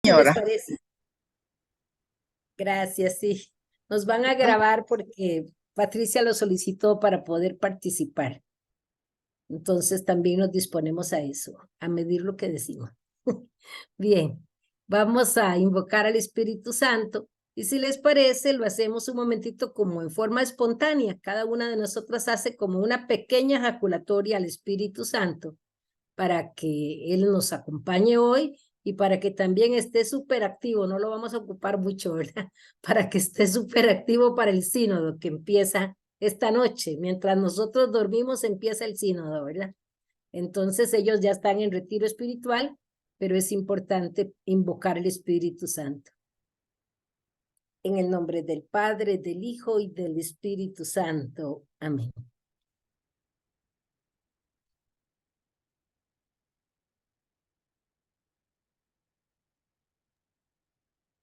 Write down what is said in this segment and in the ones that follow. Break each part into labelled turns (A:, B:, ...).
A: Señora.
B: ¿Les parece? Gracias, sí. Nos van a grabar porque Patricia lo solicitó para poder participar. Entonces también nos disponemos a eso, a medir lo que decimos. Bien, vamos a invocar al Espíritu Santo. Y si les parece, lo hacemos un momentito como en forma espontánea. Cada una de nosotras hace como una pequeña ejaculatoria al Espíritu Santo para que Él nos acompañe hoy y para que también esté súper activo. No lo vamos a ocupar mucho, ¿verdad? Para que esté súper activo para el sínodo que empieza esta noche. Mientras nosotros dormimos, empieza el sínodo, ¿verdad? Entonces ellos ya están en retiro espiritual, pero es importante invocar el Espíritu Santo. En el nombre del Padre, del Hijo y del Espíritu Santo. Amén.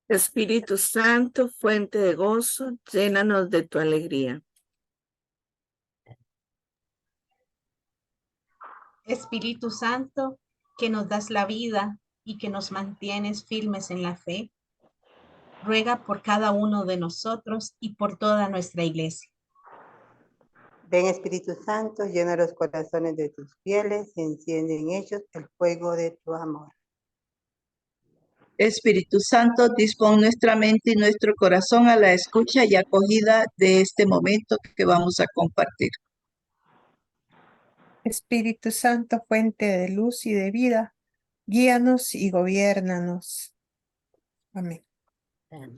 A: Espíritu Santo, fuente de gozo, llénanos de tu alegría.
C: Espíritu Santo, que nos das la vida y que nos mantienes firmes en la fe, ruega por cada uno de nosotros y por toda nuestra iglesia.
D: Ven Espíritu Santo, llena los corazones de tus fieles y enciende en ellos el fuego de tu amor.
E: Espíritu Santo, dispón nuestra mente y nuestro corazón a la escucha y acogida de este momento que vamos a compartir.
F: Espíritu Santo, fuente de luz y de vida, guíanos y gobiérnanos. Amén.
B: Amén.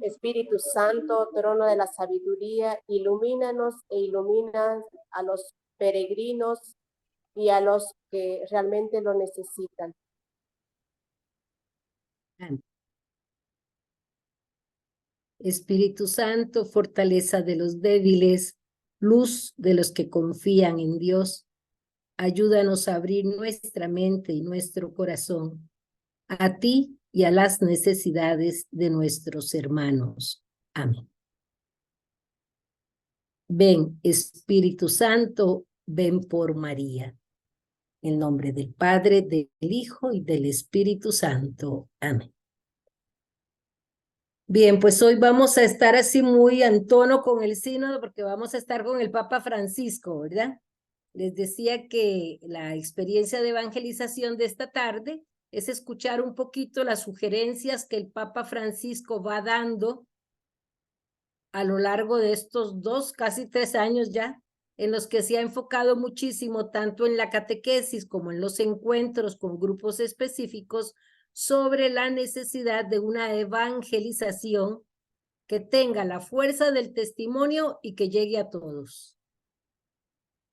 G: Espíritu Santo, trono de la sabiduría, ilumínanos e ilumina a los peregrinos y a los que realmente lo necesitan.
B: Amén. Espíritu Santo, fortaleza de los débiles, luz de los que confían en Dios, ayúdanos a abrir nuestra mente y nuestro corazón a ti y a las necesidades de nuestros hermanos. Amén. Ven, Espíritu Santo, ven por María. En nombre del Padre, del Hijo y del Espíritu Santo. Amén. Bien, pues hoy vamos a estar así muy en tono con el sínodo porque vamos a estar con el Papa Francisco, ¿verdad? Les decía que la experiencia de evangelización de esta tarde es escuchar un poquito las sugerencias que el Papa Francisco va dando a lo largo de estos casi 3 años ya, en los que se ha enfocado muchísimo tanto en la catequesis como en los encuentros con grupos específicos sobre la necesidad de una evangelización que tenga la fuerza del testimonio y que llegue a todos.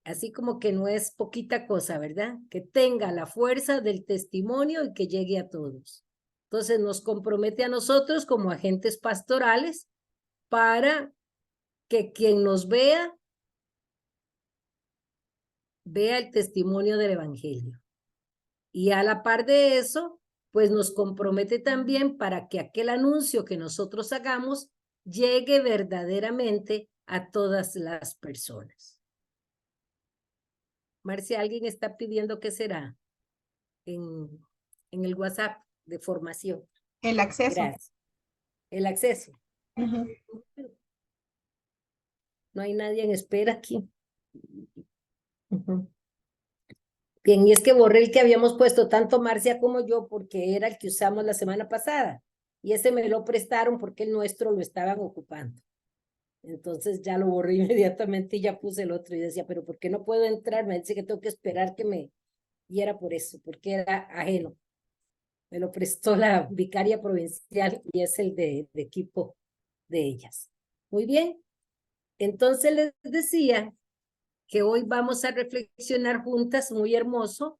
B: Así como que no es poquita cosa, ¿verdad? Que tenga la fuerza del testimonio y que llegue a todos. Entonces nos compromete a nosotros como agentes pastorales para que quien nos vea el testimonio del Evangelio. Y a la par de eso, pues nos compromete también para que aquel anuncio que nosotros hagamos llegue verdaderamente a todas las personas. Marcia, alguien está pidiendo qué será en el WhatsApp de formación.
C: El acceso.
B: Gracias. El acceso. No hay nadie en espera aquí. Bien, y es que borré el que habíamos puesto tanto Marcia como yo porque era el que usamos la semana pasada. Y ese me lo prestaron porque el nuestro lo estaban ocupando. Entonces ya lo borré inmediatamente y ya puse el otro y decía, pero ¿por qué no puedo entrar? Me dice que tengo que esperar que me... Y era por eso, porque era ajeno. Me lo prestó la vicaria provincial y es el de equipo de ellas. Muy bien. Entonces les decía que hoy vamos a reflexionar juntas, muy hermoso,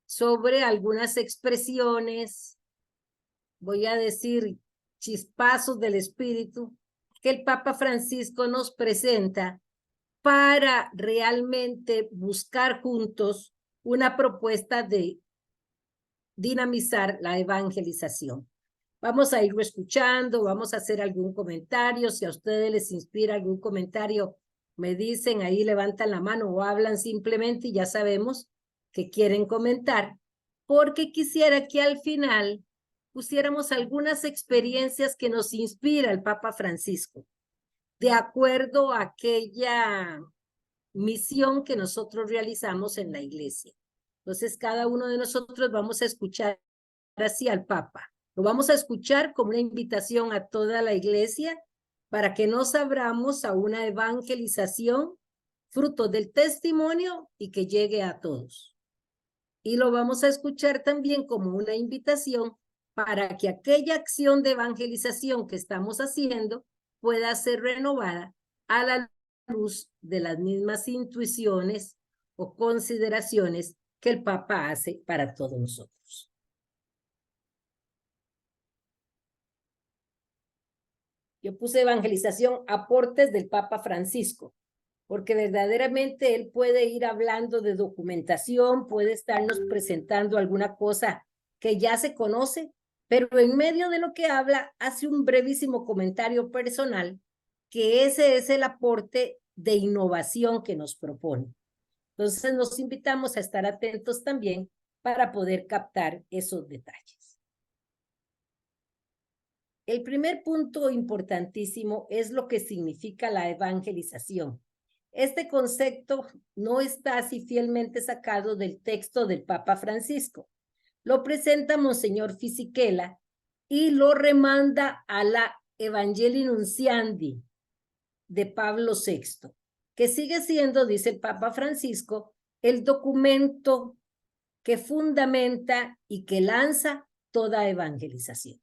B: sobre algunas expresiones, voy a decir chispazos del espíritu, que el Papa Francisco nos presenta para realmente buscar juntos una propuesta de dinamizar la evangelización. Vamos a irlo escuchando, vamos a hacer algún comentario, si a ustedes les inspira algún comentario, me dicen, ahí levantan la mano o hablan simplemente y ya sabemos que quieren comentar, porque quisiera que al final pusiéramos algunas experiencias que nos inspira el Papa Francisco, de acuerdo a aquella misión que nosotros realizamos en la iglesia. Entonces, cada uno de nosotros vamos a escuchar así al Papa. Lo vamos a escuchar como una invitación a toda la iglesia para que nos abramos a una evangelización fruto del testimonio y que llegue a todos. Y lo vamos a escuchar también como una invitación para que aquella acción de evangelización que estamos haciendo pueda ser renovada a la luz de las mismas intuiciones o consideraciones que el Papa hace para todos nosotros. Yo puse evangelización, aportes del Papa Francisco, porque verdaderamente él puede ir hablando de documentación, puede estarnos presentando alguna cosa que ya se conoce, pero en medio de lo que habla hace un brevísimo comentario personal, que ese es el aporte de innovación que nos propone. Entonces nos invitamos a estar atentos también para poder captar esos detalles. El primer punto importantísimo es lo que significa la evangelización. Este concepto no está así fielmente sacado del texto del Papa Francisco. Lo presenta Monseñor Fisichella y lo remanda a la Evangelii Nunciandi de Pablo VI, que sigue siendo, dice el Papa Francisco, el documento que fundamenta y que lanza toda evangelización.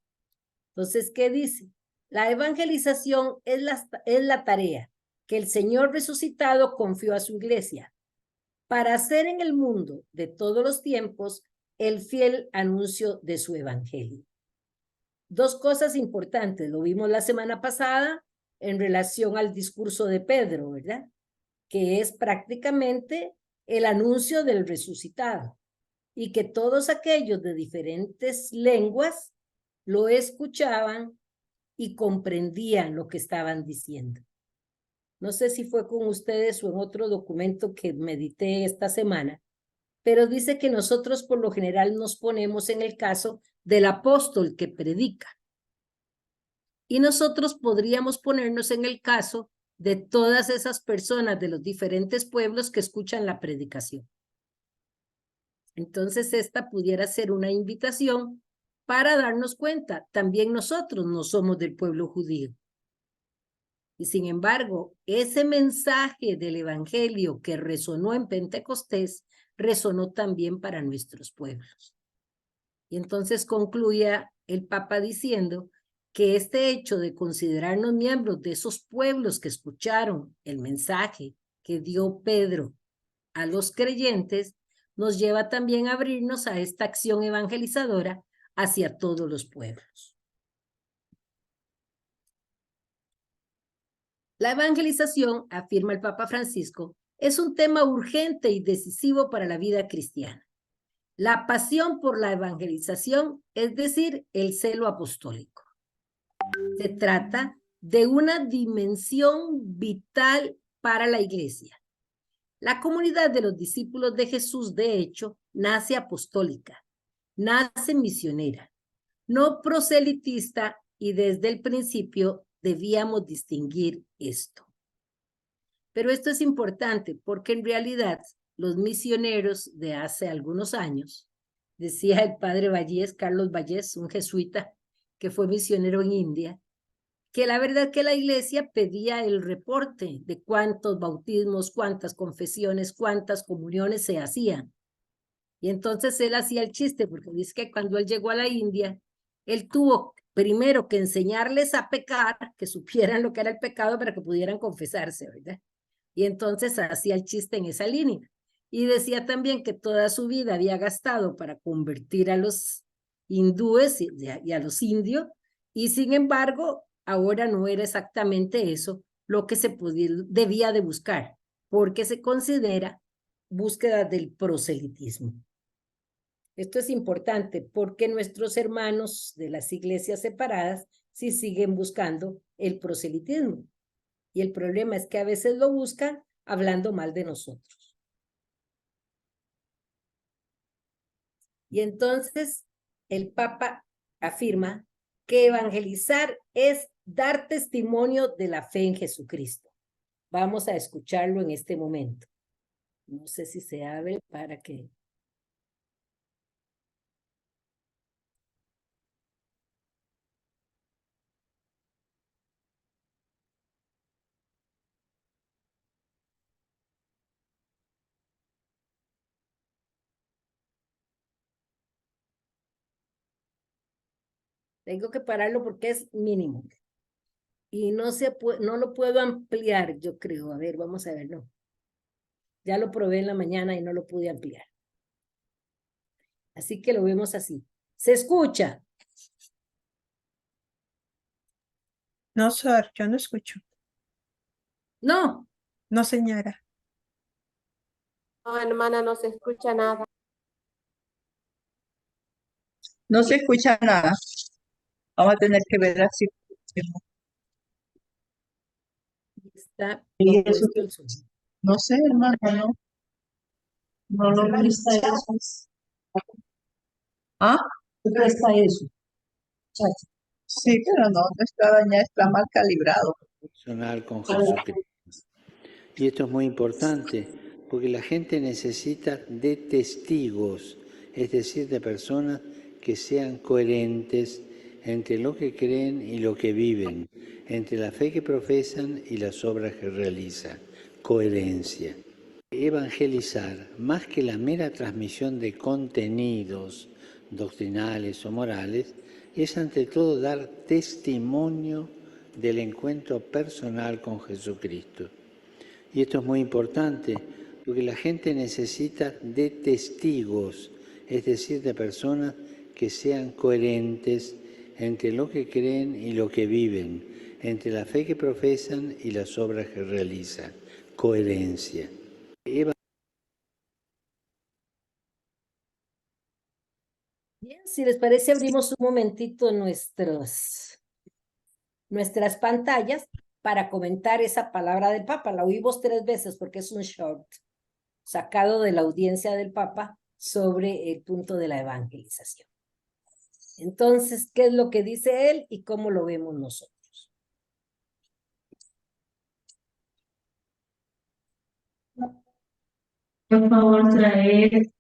B: Entonces, ¿qué dice? La evangelización es la tarea que el Señor resucitado confió a su iglesia para hacer en el mundo de todos los tiempos el fiel anuncio de su evangelio. Dos cosas importantes, lo vimos la semana pasada en relación al discurso de Pedro, ¿verdad? Que es prácticamente el anuncio del resucitado y que todos aquellos de diferentes lenguas lo escuchaban y comprendían lo que estaban diciendo. No sé si fue con ustedes o en otro documento que medité esta semana, pero dice que nosotros por lo general nos ponemos en el caso del apóstol que predica. Y nosotros podríamos ponernos en el caso de todas esas personas de los diferentes pueblos que escuchan la predicación. Entonces esta pudiera ser una invitación para darnos cuenta, también nosotros no somos del pueblo judío. Y sin embargo, ese mensaje del evangelio que resonó en Pentecostés, resonó también para nuestros pueblos. Y entonces concluía el Papa diciendo que este hecho de considerarnos miembros de esos pueblos que escucharon el mensaje que dio Pedro a los creyentes, nos lleva también a abrirnos a esta acción evangelizadora hacia todos los pueblos. La evangelización, afirma el Papa Francisco, es un tema urgente y decisivo para la vida cristiana. La pasión por la evangelización, es decir, el celo apostólico. Se trata de una dimensión vital para la iglesia. La comunidad de los discípulos de Jesús, de hecho, nace apostólica, nace misionera, no proselitista, y desde el principio debíamos distinguir esto. Pero esto es importante porque en realidad los misioneros de hace algunos años, decía el padre Vallés, Carlos Vallés, un jesuita que fue misionero en India, que la verdad que la iglesia pedía el reporte de cuántos bautismos, cuántas confesiones, cuántas comuniones se hacían. Y entonces él hacía el chiste, porque dice que cuando él llegó a la India, él tuvo primero que enseñarles a pecar, que supieran lo que era el pecado para que pudieran confesarse, ¿verdad? Y entonces hacía el chiste en esa línea. Y decía también que toda su vida había gastado para convertir a los hindúes y a los indios, y sin embargo, ahora no era exactamente eso lo que se debía de buscar, porque se considera búsqueda del proselitismo. Esto es importante porque nuestros hermanos de las iglesias separadas sí siguen buscando el proselitismo. Y el problema es que a veces lo buscan hablando mal de nosotros. Y entonces el Papa afirma que evangelizar es dar testimonio de la fe en Jesucristo. Vamos a escucharlo en este momento. No sé si se abre para que... Tengo que pararlo porque es mínimo. Y no lo puedo ampliar, yo creo. A ver, vamos a verlo. Ya lo probé en la mañana y no lo pude ampliar. Así que lo vemos así. ¿Se escucha?
F: No, sir, yo no escucho.
B: No.
F: No, señora.
G: No, hermana, no se escucha nada.
E: No se escucha nada. Vamos a tener que ver así.
B: Está
E: Y eso,
B: puesto el sonido.
E: no sé, hermano, no. No lo presta eso. ¿Ah?
B: ¿Qué presta eso? Chacha.
E: Sí, pero no está dañado, está mal calibrado.
H: Personal con Jesucristo. Y esto es muy importante, porque la gente necesita de testigos, es decir, de personas que sean coherentes entre lo que creen y lo que viven, entre la fe que profesan y las obras que realizan. Coherencia. Evangelizar, más que la mera transmisión de contenidos doctrinales o morales, es ante todo dar testimonio del encuentro personal con Jesucristo. Y esto es muy importante, porque la gente necesita de testigos, es decir, de personas que sean coherentes entre lo que creen y lo que viven, entre la fe que profesan y las obras que realizan. Coherencia.
B: Bien, si les parece, abrimos un momentito nuestras pantallas para comentar esa palabra del Papa. La oímos 3 veces porque es un short sacado de la audiencia del Papa sobre el punto de la evangelización. Entonces, ¿qué es lo que dice él y cómo lo vemos nosotros?
I: Por favor, traer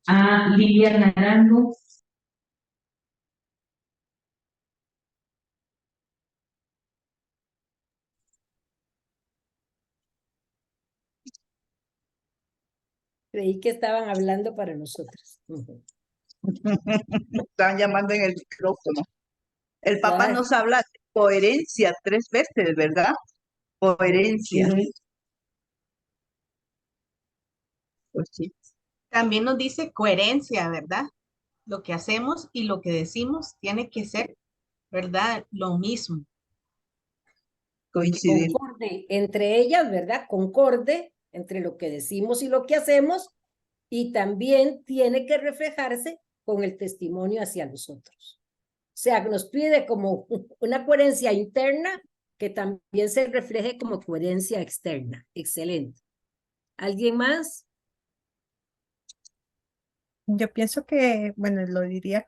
I: a Lilia Naranjo.
B: Creí que estaban hablando para nosotros.
E: Están llamando en el micrófono. El Papa
B: Ya.
E: nos habla de coherencia 3 veces, ¿verdad? Coherencia. Pues sí.
C: También nos dice coherencia, ¿verdad? Lo que hacemos y lo que decimos tiene que ser, ¿verdad? Lo mismo.
E: Coincidir.
B: Concorde entre ellas, ¿verdad? Concorde entre lo que decimos y lo que hacemos, y también tiene que reflejarse con el testimonio hacia los otros. O sea, nos pide como una coherencia interna que también se refleje como coherencia externa. Excelente. ¿Alguien más?
F: Yo pienso que, bueno, lo diría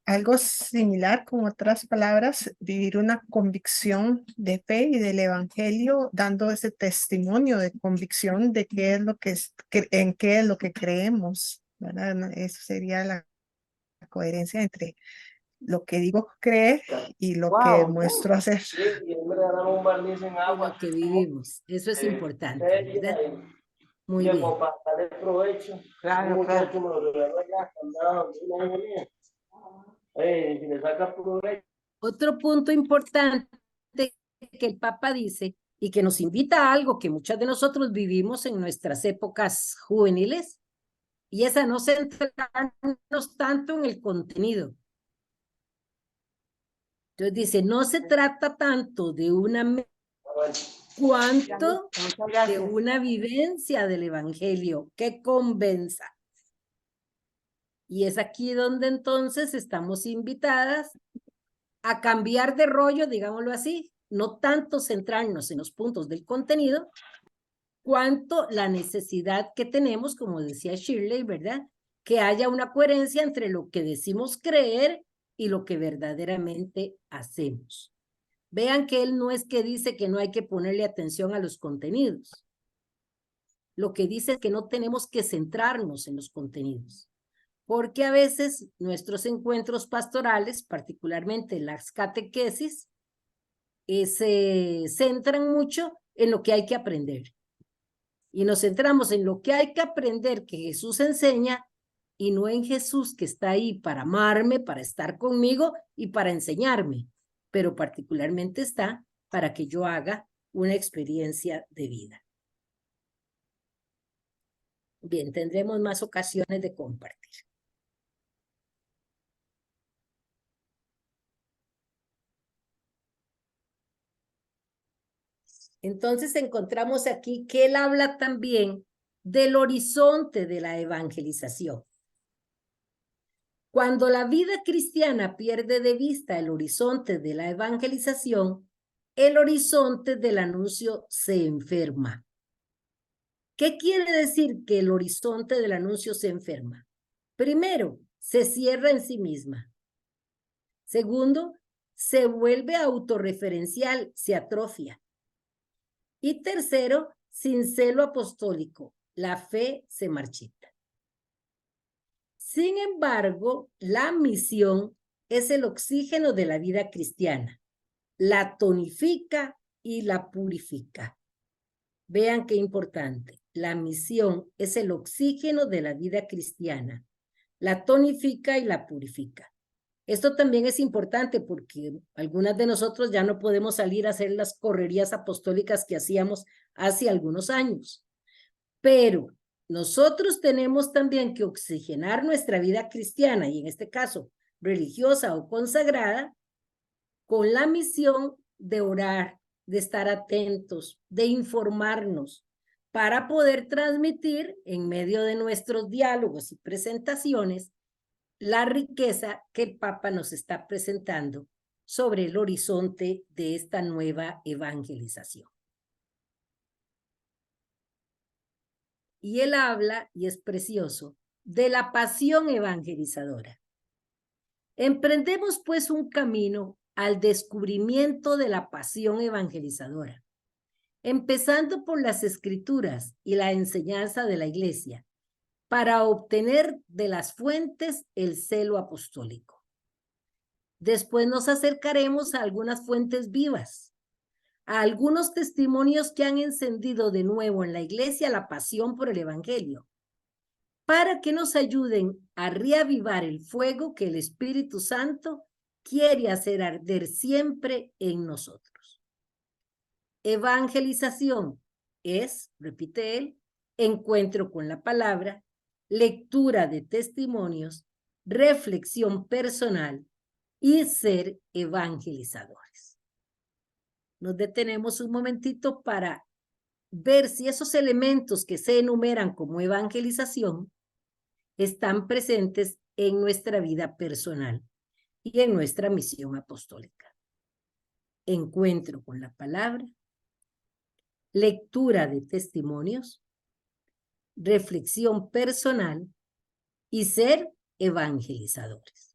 F: algo similar con otras palabras, vivir una convicción de fe y del evangelio, dando ese testimonio de convicción de qué es lo que en qué es lo que creemos, ¿verdad? Eso sería la coherencia entre lo que digo creer y lo que muestro hacer.
B: Y lo que vivimos. Eso es importante, ¿verdad? Muy bien.
D: Claro,
B: Otro punto importante que el Papa dice y que nos invita a algo que muchas de nosotros vivimos en nuestras épocas juveniles, y es a no centrarnos tanto en el contenido. Entonces dice, no se trata tanto de una cuanto de una vivencia del evangelio que convenza. Y es aquí donde entonces estamos invitadas a cambiar de rollo, digámoslo así, no tanto centrarnos en los puntos del contenido, cuanto la necesidad que tenemos, como decía Shirley, ¿verdad?, que haya una coherencia entre lo que decimos creer y lo que verdaderamente hacemos. Vean que él no es que dice que no hay que ponerle atención a los contenidos. Lo que dice es que no tenemos que centrarnos en los contenidos, porque a veces nuestros encuentros pastorales, particularmente las catequesis, se centran mucho en lo que hay que aprender. Y nos centramos en lo que hay que aprender que Jesús enseña y no en Jesús que está ahí para amarme, para estar conmigo y para enseñarme, pero particularmente está para que yo haga una experiencia de vida. Bien, tendremos más ocasiones de compartir. Entonces encontramos aquí que él habla también del horizonte de la evangelización. Cuando la vida cristiana pierde de vista el horizonte de la evangelización, el horizonte del anuncio se enferma. ¿Qué quiere decir que el horizonte del anuncio se enferma? Primero, se cierra en sí misma. Segundo, se vuelve autorreferencial, se atrofia. Y tercero, sin celo apostólico, la fe se marchita. Sin embargo, la misión es el oxígeno de la vida cristiana. La tonifica y la purifica. Vean qué importante. La misión es el oxígeno de la vida cristiana. La tonifica y la purifica. Esto también es importante porque algunas de nosotros ya no podemos salir a hacer las correrías apostólicas que hacíamos hace algunos años. Pero nosotros tenemos también que oxigenar nuestra vida cristiana, y en este caso religiosa o consagrada, con la misión de orar, de estar atentos, de informarnos, para poder transmitir en medio de nuestros diálogos y presentaciones la riqueza que el Papa nos está presentando sobre el horizonte de esta nueva evangelización. Y él habla, y es precioso, de la pasión evangelizadora. Emprendemos pues un camino al descubrimiento de la pasión evangelizadora, empezando por las escrituras y la enseñanza de la Iglesia, para obtener de las fuentes el celo apostólico. Después nos acercaremos a algunas fuentes vivas, a algunos testimonios que han encendido de nuevo en la Iglesia la pasión por el Evangelio, para que nos ayuden a reavivar el fuego que el Espíritu Santo quiere hacer arder siempre en nosotros. Evangelización es, repite él, encuentro con la palabra, lectura de testimonios, reflexión personal y ser evangelizadores. Nos detenemos un momentito para ver si esos elementos que se enumeran como evangelización están presentes en nuestra vida personal y en nuestra misión apostólica. Encuentro con la palabra, lectura de testimonios, reflexión personal y ser evangelizadores.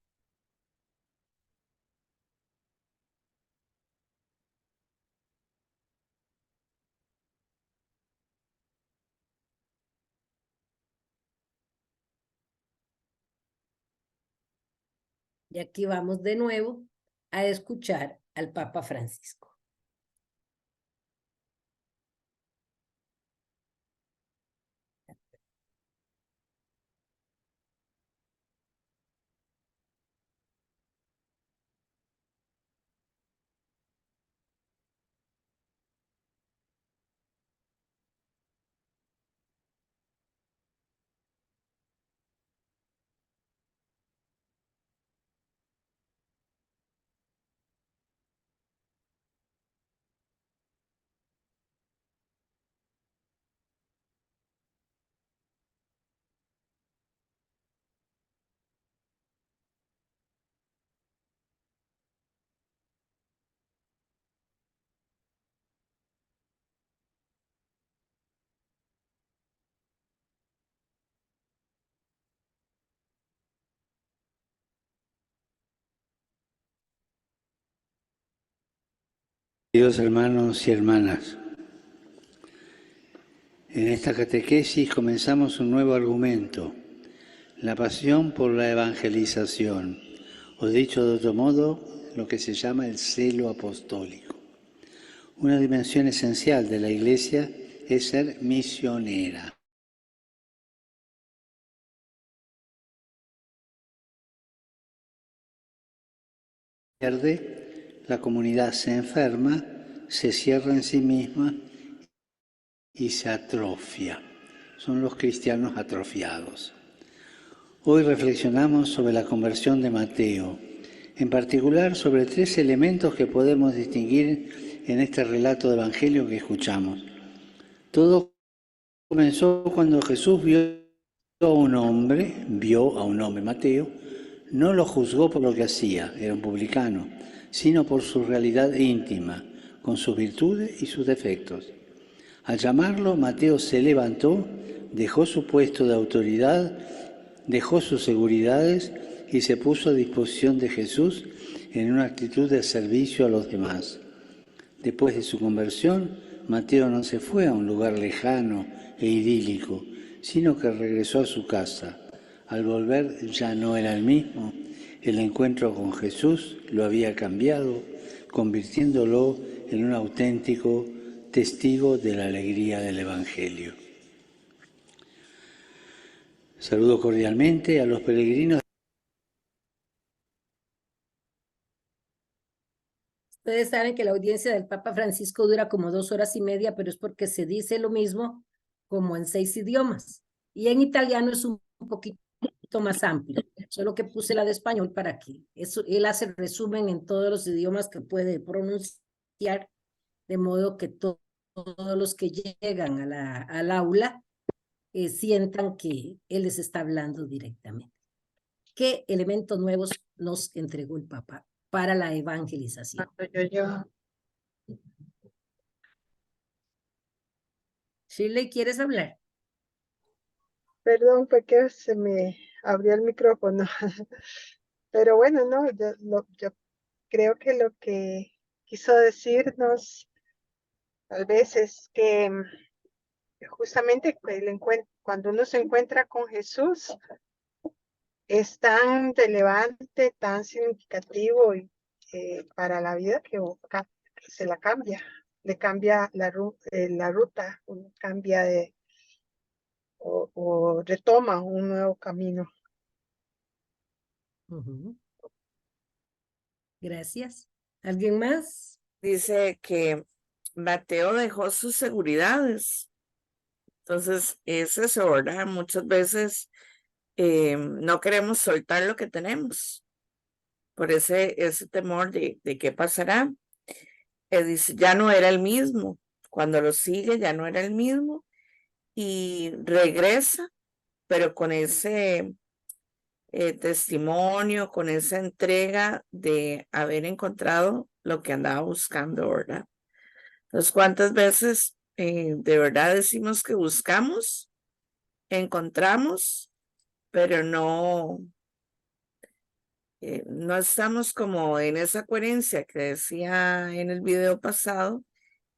B: Y aquí vamos de nuevo a escuchar al Papa Francisco.
H: Queridos hermanos y hermanas, en esta catequesis comenzamos un nuevo argumento, la pasión por la evangelización, o dicho de otro modo, lo que se llama el celo apostólico. Una dimensión esencial de la Iglesia es ser misionera. La comunidad se enferma, se cierra en sí misma y se atrofia. Son los cristianos atrofiados. Hoy reflexionamos sobre la conversión de Mateo, en particular sobre 3 elementos que podemos distinguir en este relato de Evangelio que escuchamos. Todo comenzó cuando Jesús vio a un hombre, Mateo, no lo juzgó por lo que hacía, era un publicano, sino por su realidad íntima, con sus virtudes y sus defectos. Al llamarlo, Mateo se levantó, dejó su puesto de autoridad, dejó sus seguridades y se puso a disposición de Jesús en una actitud de servicio a los demás. Después de su conversión, Mateo no se fue a un lugar lejano e idílico, sino que regresó a su casa. Al volver ya no era el mismo. El encuentro con Jesús lo había cambiado, convirtiéndolo en un auténtico testigo de la alegría del Evangelio. Saludo cordialmente a los peregrinos.
B: Ustedes saben que la audiencia del Papa Francisco dura como 2 horas y media, pero es porque se dice lo mismo como en 6 idiomas. Y en italiano es un poquito más amplio, solo que puse la de español para que él hace resumen en todos los idiomas que puede pronunciar, de modo que todos los que llegan al aula sientan que él les está hablando directamente. ¿Qué elementos nuevos nos entregó el Papa para la evangelización? Shirley, ¿quieres hablar?
J: Perdón, fue que se me abrió el micrófono. Pero bueno, no, yo creo que lo que quiso decirnos tal vez es que justamente cuando uno se encuentra con Jesús es tan relevante, tan significativo y para la vida que se la cambia, le cambia la ruta, uno cambia o retoma un nuevo camino.
B: Gracias. ¿Alguien más?
A: Dice que Mateo dejó sus seguridades. Entonces, es eso, ¿verdad? Muchas veces no queremos soltar lo que tenemos por ese temor de qué pasará. Dice, ya no era el mismo. Cuando lo sigue, ya no era el mismo. Y regresa, pero con ese testimonio, con esa entrega de haber encontrado lo que andaba buscando, ¿verdad? Entonces, ¿cuántas veces de verdad decimos que buscamos, encontramos, pero no estamos como en esa coherencia que decía en el video pasado,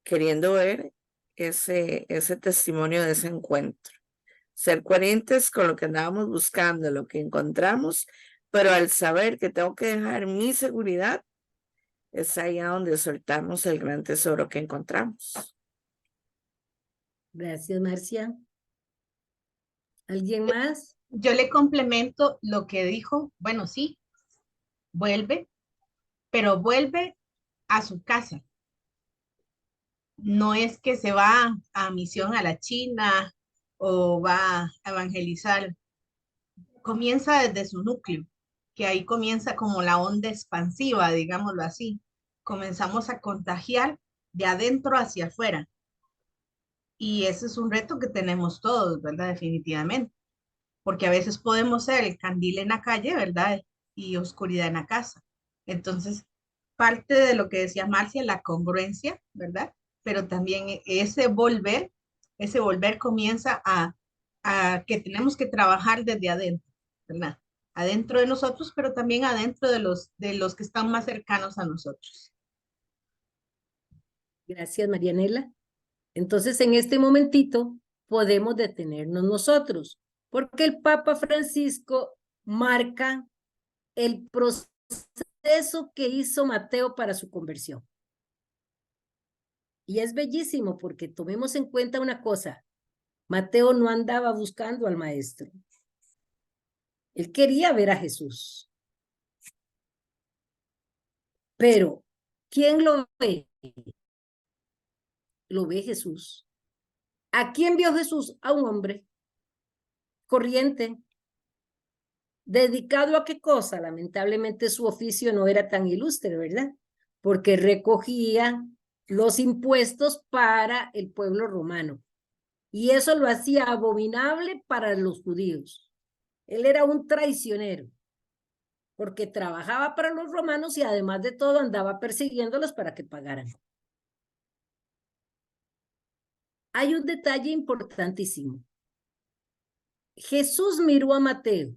A: queriendo ver ese testimonio de ese encuentro? Ser coherentes con lo que andábamos buscando, lo que encontramos, pero al saber que tengo que dejar mi seguridad, es ahí a donde soltamos el gran tesoro que encontramos.
B: Gracias, Marcia. ¿Alguien más?
C: Yo le complemento lo que dijo. Bueno, sí, vuelve, pero vuelve a su casa. No es que se va a misión a la China o va a evangelizar. Comienza desde su núcleo, que ahí comienza como la onda expansiva, digámoslo así. Comenzamos a contagiar de adentro hacia afuera. Y ese es un reto que tenemos todos, ¿verdad? Definitivamente. Porque a veces podemos ser el candil en la calle, ¿verdad? Y oscuridad en la casa. Entonces, parte de lo que decía Marcia, la congruencia, ¿verdad? Pero también ese volver comienza a que tenemos que trabajar desde adentro, ¿verdad? Adentro de nosotros, pero también adentro de los que están más cercanos a nosotros.
B: Gracias, Marianela. Entonces, en este momentito podemos detenernos nosotros, porque el Papa Francisco marca el proceso que hizo Mateo para su conversión. Y es bellísimo porque tomemos en cuenta una cosa. Mateo no andaba buscando al maestro. Él quería ver a Jesús. Pero, ¿quién lo ve? Lo ve Jesús. ¿A quién vio Jesús? A un hombre corriente. ¿Dedicado a qué cosa? Lamentablemente su oficio no era tan ilustre, ¿verdad? Porque recogía los impuestos para el pueblo romano. Y eso lo hacía abominable para los judíos. Él era un traicionero, porque trabajaba para los romanos y además de todo andaba persiguiéndolos para que pagaran. Hay un detalle importantísimo. Jesús miró a Mateo,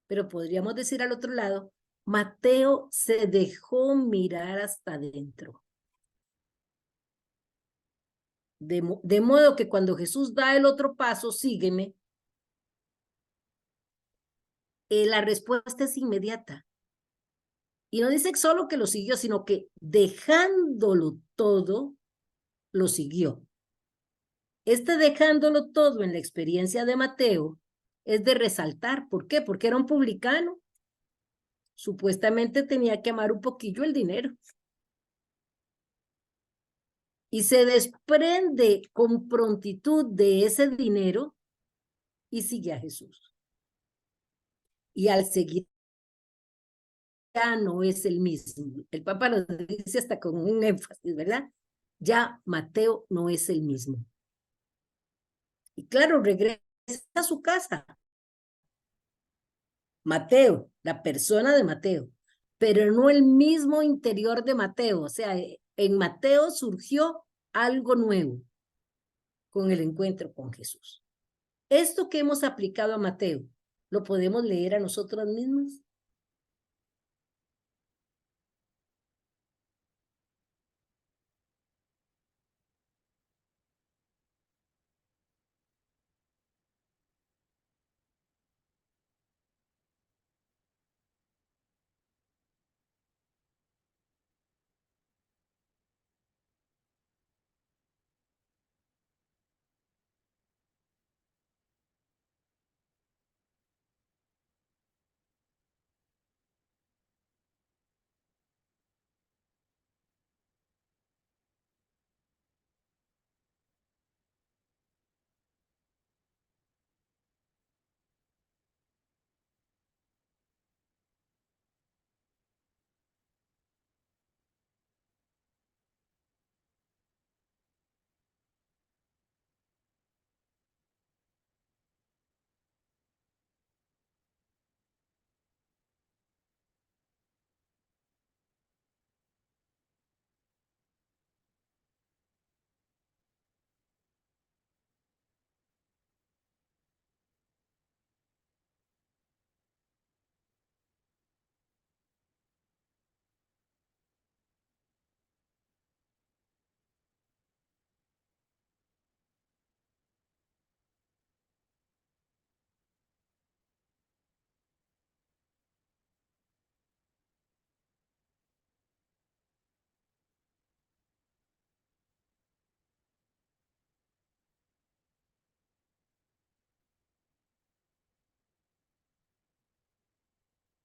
B: pero podríamos decir al otro lado, Mateo se dejó mirar hasta adentro. De modo que cuando Jesús da el otro paso, sígueme, la respuesta es inmediata. Y no dice solo que lo siguió, sino que dejándolo todo, lo siguió. Dejándolo todo en la experiencia de Mateo es de resaltar. ¿Por qué? Porque era un publicano. Supuestamente tenía que amar un poquillo el dinero. Y se desprende con prontitud de ese dinero y sigue a Jesús. Y al seguir ya no es el mismo. El Papa lo dice hasta con un énfasis, ¿verdad? Ya Mateo no es el mismo. Y claro, regresa a su casa. Mateo, la persona de Mateo, pero no el mismo interior de Mateo. O sea, en Mateo surgió algo nuevo con el encuentro con Jesús. Esto que hemos aplicado a Mateo, ¿lo podemos leer a nosotros mismos?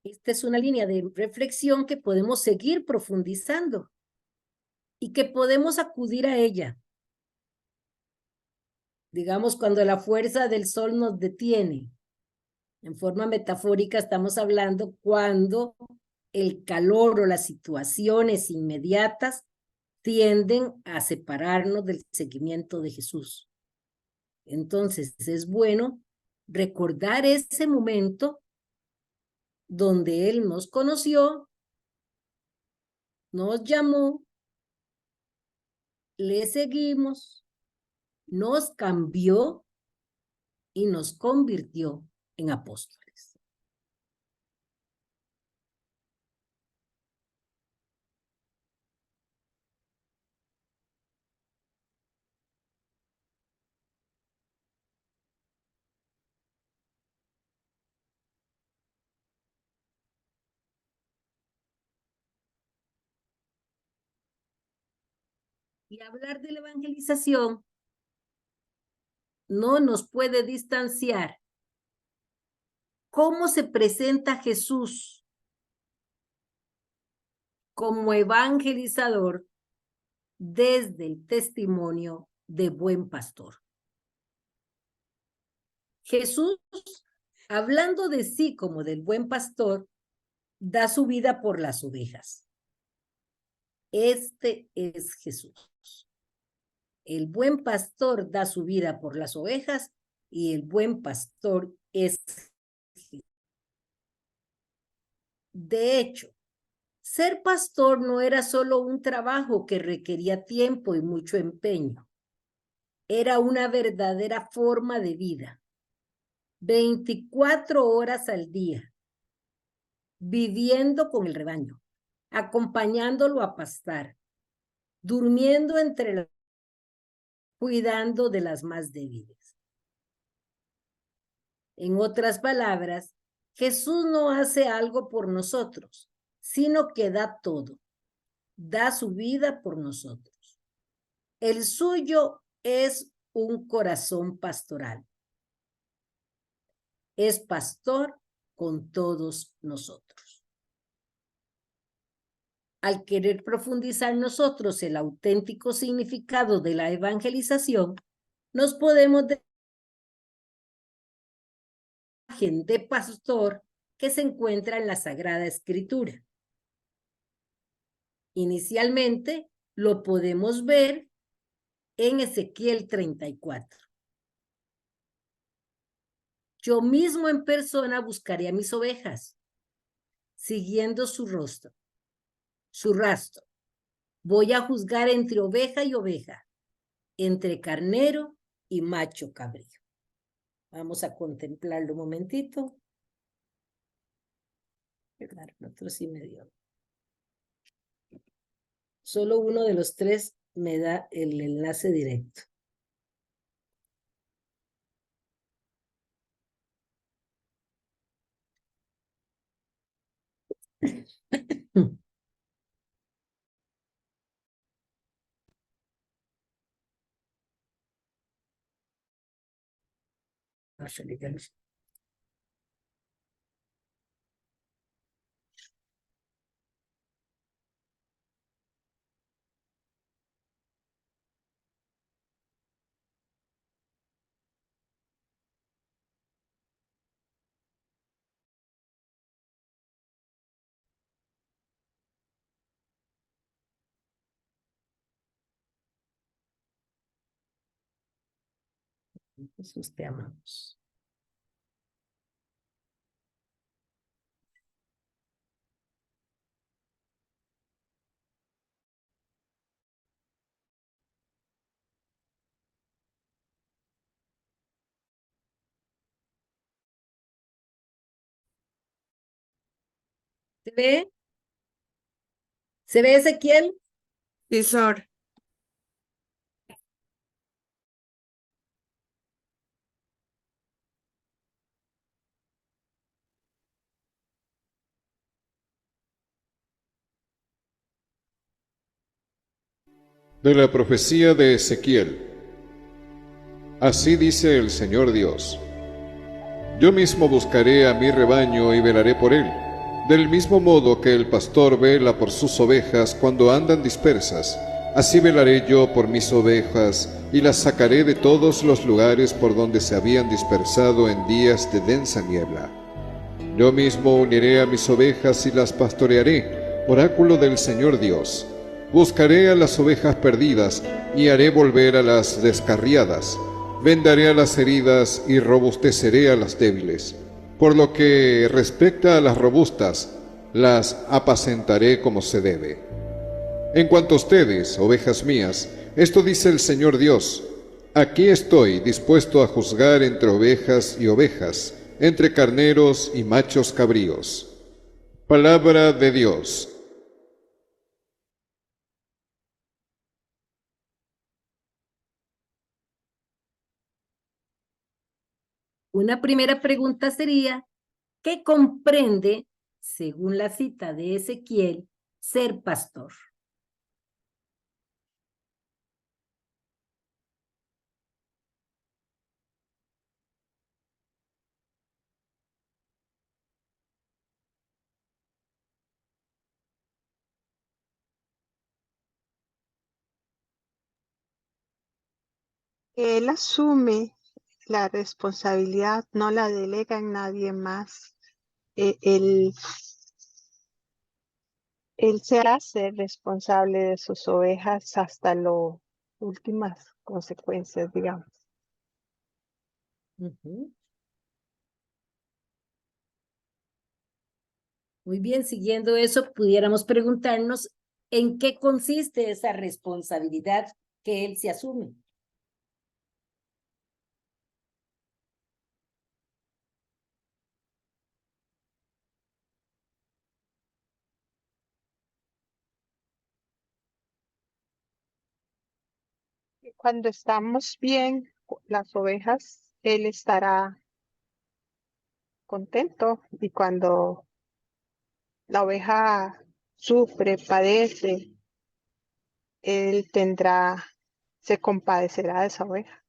B: Esta es una línea de reflexión que podemos seguir profundizando y que podemos acudir a ella. Digamos, cuando la fuerza del sol nos detiene, en forma metafórica estamos hablando cuando el calor o las situaciones inmediatas tienden a separarnos del seguimiento de Jesús. Entonces es bueno recordar ese momento donde Él nos conoció, nos llamó, le seguimos, nos cambió y nos convirtió en apóstoles. Y hablar de la evangelización no nos puede distanciar cómo se presenta Jesús como evangelizador desde el testimonio de buen pastor. Jesús, hablando de sí como del buen pastor, da su vida por las ovejas. Este es Jesús. El buen pastor da su vida por las ovejas y el buen pastor es Jesús. De hecho, ser pastor no era solo un trabajo que requería tiempo y mucho empeño. Era una verdadera forma de vida. 24 horas al día, viviendo con el rebaño, acompañándolo a pastar, durmiendo cuidando de las más débiles. En otras palabras, Jesús no hace algo por nosotros, sino que da todo, da su vida por nosotros. El suyo es un corazón pastoral. Es pastor con todos nosotros. Al querer profundizar nosotros el auténtico significado de la evangelización, nos podemos de pastor que se encuentra en la Sagrada Escritura. Inicialmente lo podemos ver en Ezequiel 34. Yo mismo en persona buscaré a mis ovejas, siguiendo su rastro. Voy a juzgar entre oveja y oveja, entre carnero y macho cabrío. Vamos a contemplarlo un momentito. Claro, el otro sí me dio. Solo uno de los tres me da el enlace directo. Jesús, te amamos. ¿Se ve? ¿Se ve, Ezequiel?
A: Sí, Sor.
K: De la profecía de Ezequiel. Así dice el Señor Dios: Yo mismo buscaré a mi rebaño y velaré por él, del mismo modo que el pastor vela por sus ovejas cuando andan dispersas. Así velaré yo por mis ovejas y las sacaré de todos los lugares por donde se habían dispersado en días de densa niebla. Yo mismo uniré a mis ovejas y las pastorearé, oráculo del Señor Dios. Buscaré a las ovejas perdidas y haré volver a las descarriadas. Vendaré a las heridas y robusteceré a las débiles. Por lo que respecta a las robustas, las apacentaré como se debe. En cuanto a ustedes, ovejas mías, esto dice el Señor Dios: Aquí estoy dispuesto a juzgar entre ovejas y ovejas, entre carneros y machos cabríos. Palabra de Dios.
B: Una primera pregunta sería, ¿qué comprende, según la cita de Ezequiel, ser pastor?
J: Él asume la responsabilidad, no la delega en nadie más. Él se hace responsable de sus ovejas hasta las últimas consecuencias, digamos.
B: Ujú. Muy bien, siguiendo eso, pudiéramos preguntarnos en qué consiste esa responsabilidad que él se asume.
J: Cuando estamos bien, las ovejas, él estará contento, y cuando la oveja sufre, padece, él se compadecerá de esa oveja.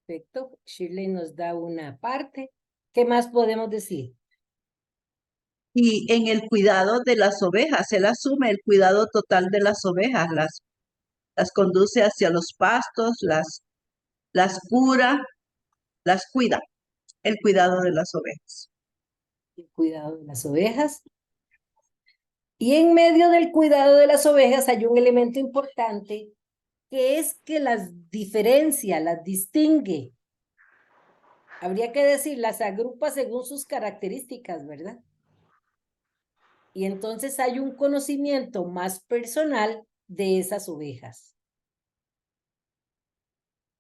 B: Perfecto. Shirley nos da una parte. ¿Qué más podemos decir?
E: Y en el cuidado de las ovejas, él asume el cuidado total de las ovejas, las conduce hacia los pastos, las cura, las cuida, el cuidado de las ovejas.
B: El cuidado de las ovejas. Y en medio del cuidado de las ovejas hay un elemento importante que es que las diferencia, las distingue. Habría que decir, las agrupa según sus características, ¿verdad? Y entonces hay un conocimiento más personal de esas ovejas.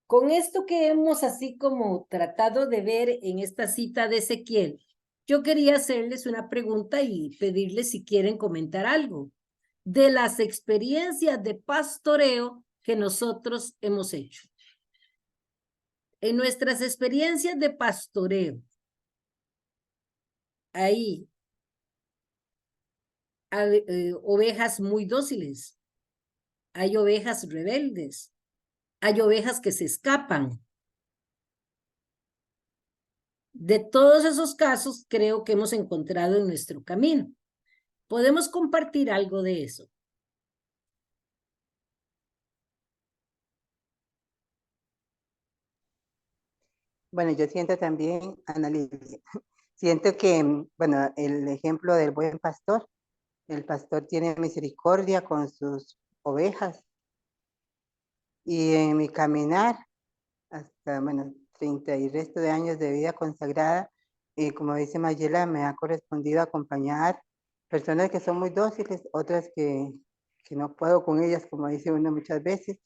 B: Con esto que hemos así como tratado de ver en esta cita de Ezequiel, yo quería hacerles una pregunta y pedirles si quieren comentar algo de las experiencias de pastoreo que nosotros hemos hecho. En nuestras experiencias de pastoreo, hay ovejas muy dóciles, hay ovejas rebeldes, hay ovejas que se escapan. De todos esos casos, creo que hemos encontrado en nuestro camino. ¿Podemos compartir algo de eso?
D: Bueno, yo siento también, Ana Lilia, siento que, bueno, el ejemplo del buen pastor, el pastor tiene misericordia con sus ovejas. Y en mi caminar, hasta, bueno, 30 y resto de años de vida consagrada, como dice Mayela, me ha correspondido acompañar personas que son muy dóciles, otras que no puedo con ellas, como dice uno muchas veces.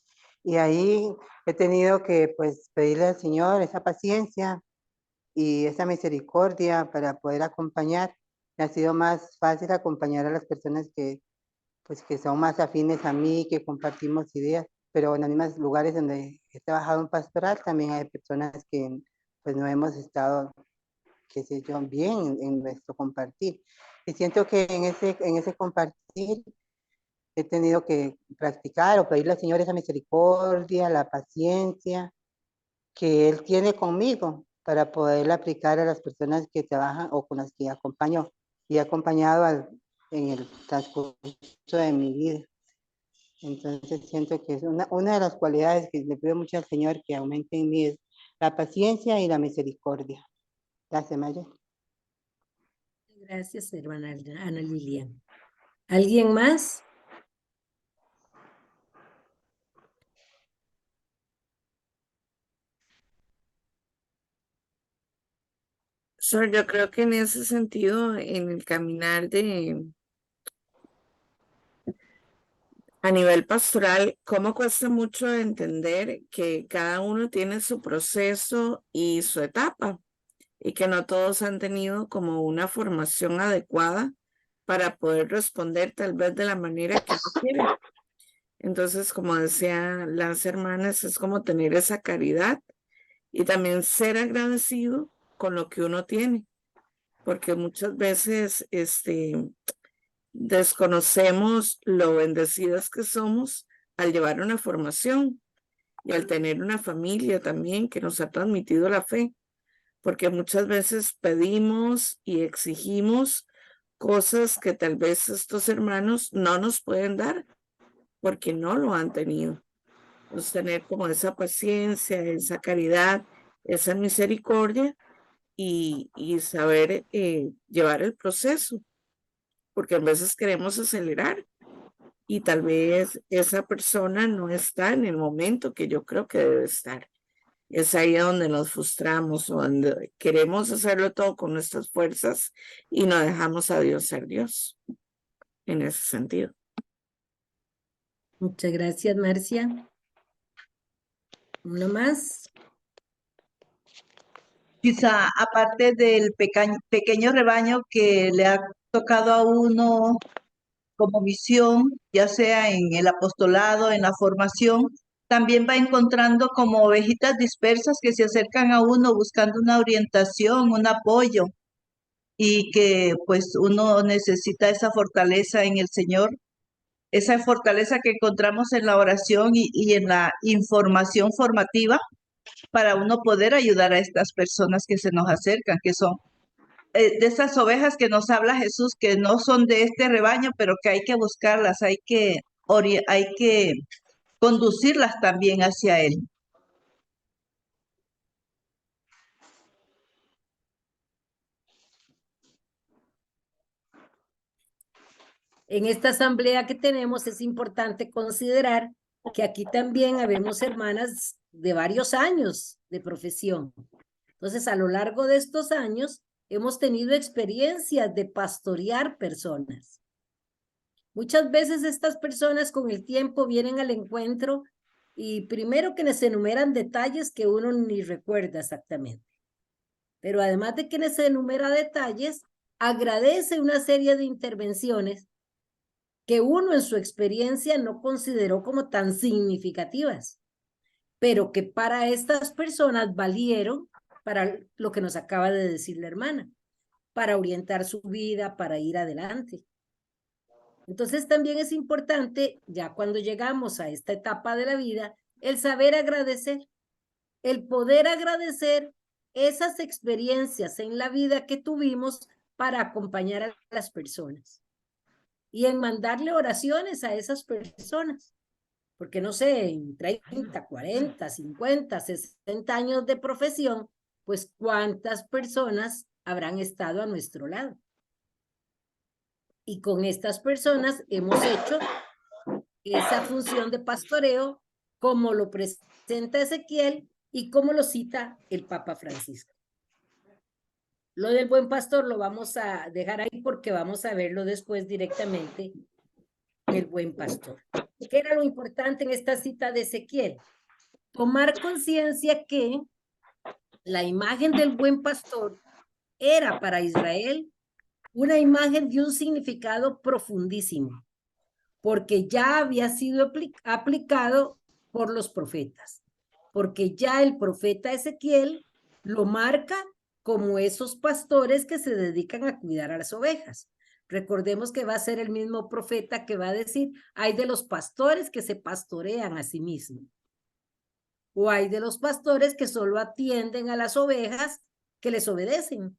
D: Y ahí he tenido que, pues, pedirle al Señor esa paciencia y esa misericordia para poder acompañar. Me ha sido más fácil acompañar a las personas que, pues, que son más afines a mí, que compartimos ideas, pero en los mismos lugares donde he trabajado en pastoral también hay personas que, pues, no hemos estado, qué sé yo, bien en nuestro compartir. Y siento que en ese compartir he tenido que practicar o pedirle al Señor esa misericordia, la paciencia que Él tiene conmigo para poderla aplicar a las personas que trabajan o con las que acompaño y he acompañado en el transcurso de mi vida. Entonces siento que es una de las cualidades que le pido mucho al Señor que aumente en mí es la paciencia y la misericordia. Gracias, Maya.
B: Gracias, hermana Ana Lilia. ¿Alguien más?
A: Yo creo que en ese sentido, en el caminar a nivel pastoral, cómo cuesta mucho entender que cada uno tiene su proceso y su etapa, y que no todos han tenido como una formación adecuada para poder responder tal vez de la manera que quieren. Entonces, como decían las hermanas, es como tener esa caridad y también ser agradecido con lo que uno tiene, porque muchas veces desconocemos lo bendecidas que somos al llevar una formación y al tener una familia también que nos ha transmitido la fe, porque muchas veces pedimos y exigimos cosas que tal vez estos hermanos no nos pueden dar porque no lo han tenido. Es tener como esa paciencia, esa caridad, esa misericordia y saber llevar el proceso, porque a veces queremos acelerar y tal vez esa persona no está en el momento que yo creo que debe estar. Es ahí donde nos frustramos, donde queremos hacerlo todo con nuestras fuerzas y no dejamos a Dios ser Dios en ese sentido.
B: Muchas gracias, Marcia. ¿Uno más?
E: Quizá aparte del pequeño rebaño que le ha tocado a uno como misión, ya sea en el apostolado, en la formación, también va encontrando como ovejitas dispersas que se acercan a uno buscando una orientación, un apoyo, y que pues uno necesita esa fortaleza en el Señor, esa fortaleza que encontramos en la oración y en la información formativa para uno poder ayudar a estas personas que se nos acercan, que son de esas ovejas que nos habla Jesús, que no son de este rebaño, pero que hay que buscarlas, hay que conducirlas también hacia Él.
B: En esta asamblea que tenemos es importante considerar que aquí también habemos hermanas de varios años de profesión. Entonces, a lo largo de estos años, hemos tenido experiencias de pastorear personas. Muchas veces estas personas con el tiempo vienen al encuentro y primero que les enumeran detalles que uno ni recuerda exactamente. Pero además de que les enumera detalles, agradece una serie de intervenciones que uno en su experiencia no consideró como tan significativas, pero que para estas personas valieron para lo que nos acaba de decir la hermana, para orientar su vida, para ir adelante. Entonces también es importante, ya cuando llegamos a esta etapa de la vida, el saber agradecer, el poder agradecer esas experiencias en la vida que tuvimos para acompañar a las personas y en mandarle oraciones a esas personas. Porque no sé, en 30, 40, 50, 60 años de profesión, pues cuántas personas habrán estado a nuestro lado. Y con estas personas hemos hecho esa función de pastoreo como lo presenta Ezequiel y como lo cita el Papa Francisco. Lo del buen pastor lo vamos a dejar ahí porque vamos a verlo después directamente, el buen pastor. ¿Qué era lo importante en esta cita de Ezequiel? Tomar conciencia que la imagen del buen pastor era para Israel una imagen de un significado profundísimo, porque ya había sido aplicado por los profetas, porque ya el profeta Ezequiel lo marca como esos pastores que se dedican a cuidar a las ovejas. Recordemos que va a ser el mismo profeta que va a decir, hay de los pastores que se pastorean a sí mismos, o hay de los pastores que solo atienden a las ovejas que les obedecen.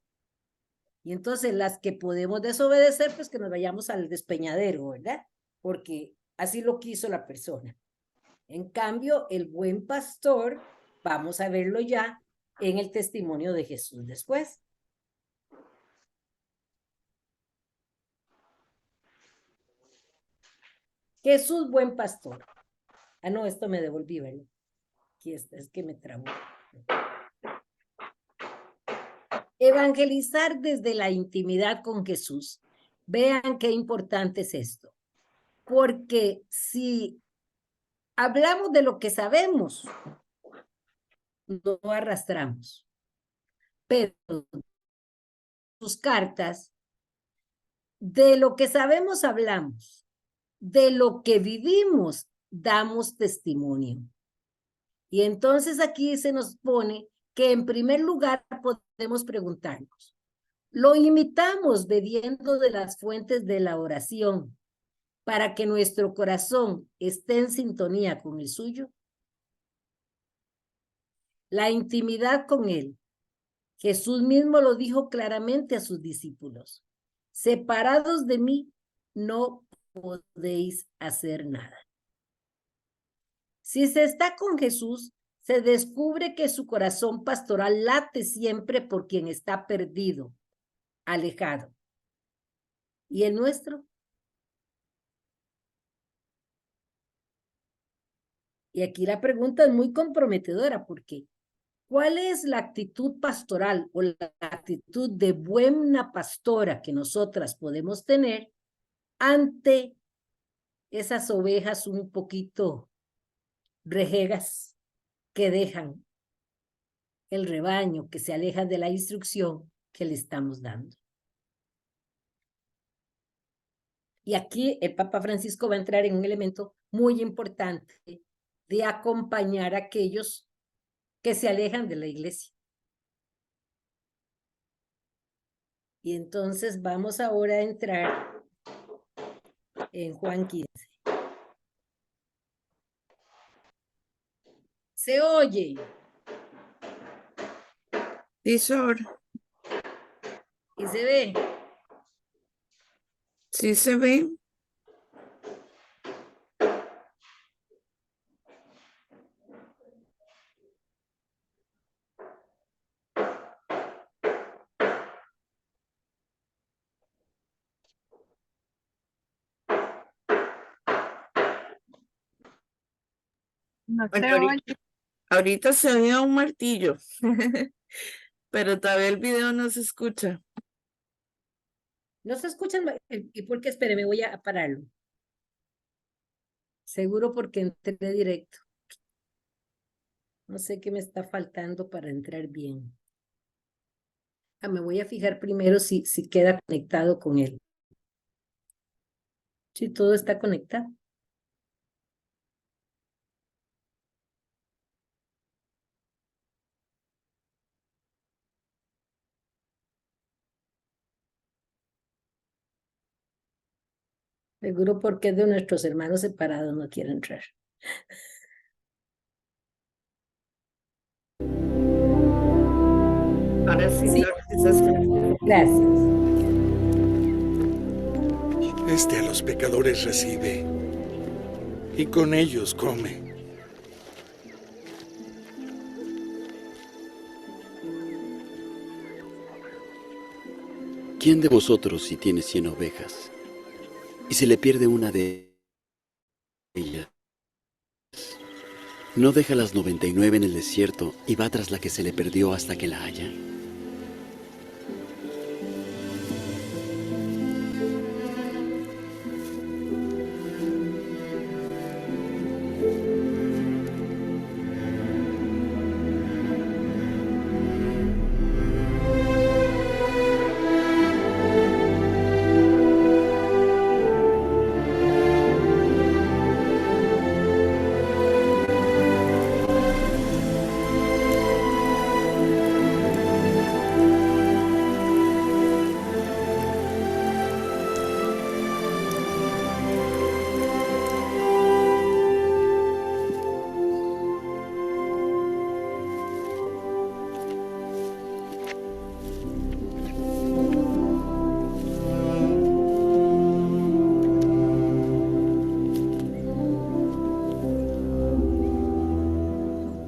B: Y entonces las que podemos desobedecer, pues que nos vayamos al despeñadero, ¿verdad? Porque así lo quiso la persona. En cambio, el buen pastor, vamos a verlo ya en el testimonio de Jesús después. Jesús, buen pastor. Ah, no, esto me devolví, ¿verdad? Aquí está, es que me trabó. Evangelizar desde la intimidad con Jesús. Vean qué importante es esto. Porque si hablamos de lo que sabemos, no arrastramos. Pero sus cartas, de lo que sabemos hablamos, de lo que vivimos damos testimonio. Y entonces aquí se nos pone que en primer lugar podemos preguntarnos, ¿lo imitamos bebiendo de las fuentes de la oración para que nuestro corazón esté en sintonía con el suyo? La intimidad con Él. Jesús mismo lo dijo claramente a sus discípulos. Separados de mí, no podéis hacer nada. Si se está con Jesús, se descubre que su corazón pastoral late siempre por quien está perdido, alejado. ¿Y el nuestro? Y aquí la pregunta es muy comprometedora porque ¿cuál es la actitud pastoral o la actitud de buena pastora que nosotras podemos tener ante esas ovejas un poquito rejegas que dejan el rebaño, que se alejan de la instrucción que le estamos dando? Y aquí el Papa Francisco va a entrar en un elemento muy importante de acompañar a aquellos que se alejan de la iglesia. Y entonces vamos ahora a entrar en Juan 15. ¿Se oye?
A: Sí, Sor.
B: ¿Y se ve?
A: Sí se ve.
J: No
A: Bueno,
J: se oye.
A: ahorita se oye un martillo, pero todavía el video no se escucha.
B: ¿No se escuchan? ¿Y por qué? Espere, me voy a pararlo. Seguro porque entré directo. No sé qué me está faltando para entrar bien. Me voy a fijar primero si queda conectado con él. Si todo está conectado. Seguro porque es de nuestros hermanos separados, no quiere entrar.
A: Ahora sí,
B: Sí.
A: Sor, sí se escucha.
B: Gracias.
L: Este a los pecadores recibe y con ellos come.
M: ¿Quién de vosotros, si tiene 100 ovejas, y se le pierde una de ellas, no deja las 99 en el desierto y va tras la que se le perdió hasta que la haya?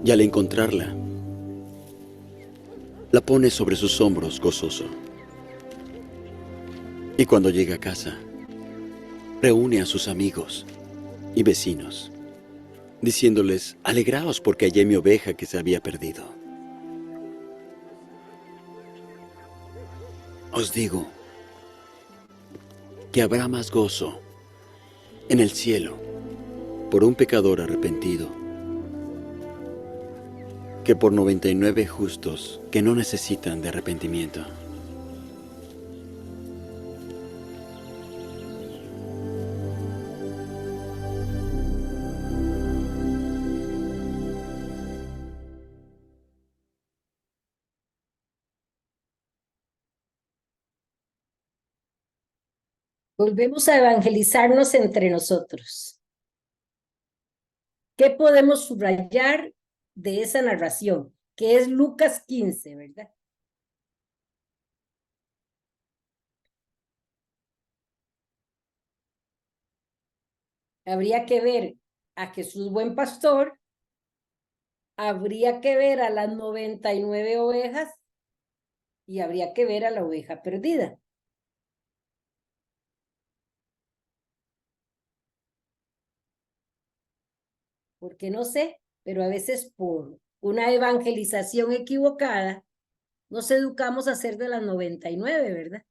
M: Y al encontrarla, la pone sobre sus hombros gozoso. Y cuando llega a casa, reúne a sus amigos y vecinos, diciéndoles: alegraos porque hallé mi oveja que se había perdido. Os digo que habrá más gozo en el cielo por un pecador arrepentido que por 99 justos que no necesitan de arrepentimiento.
B: Volvemos a evangelizarnos entre nosotros. ¿Qué podemos subrayar de esa narración? Que es Lucas 15, ¿verdad? Habría que ver a Jesús buen pastor, habría que ver a las 99 ovejas y habría que ver a la oveja perdida. Porque no sé, pero a veces por una evangelización equivocada nos educamos a ser de las 99, ¿verdad?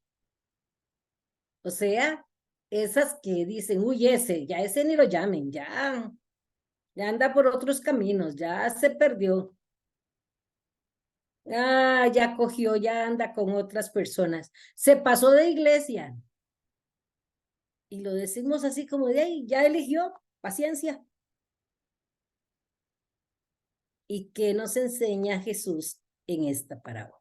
B: O sea, esas que dicen, uy, ya ese ni lo llamen, ya anda por otros caminos, ya se perdió. Ya cogió, ya anda con otras personas. Se pasó de iglesia. Y lo decimos así como de ahí, ya eligió, paciencia. ¿Y qué nos enseña Jesús en esta parábola?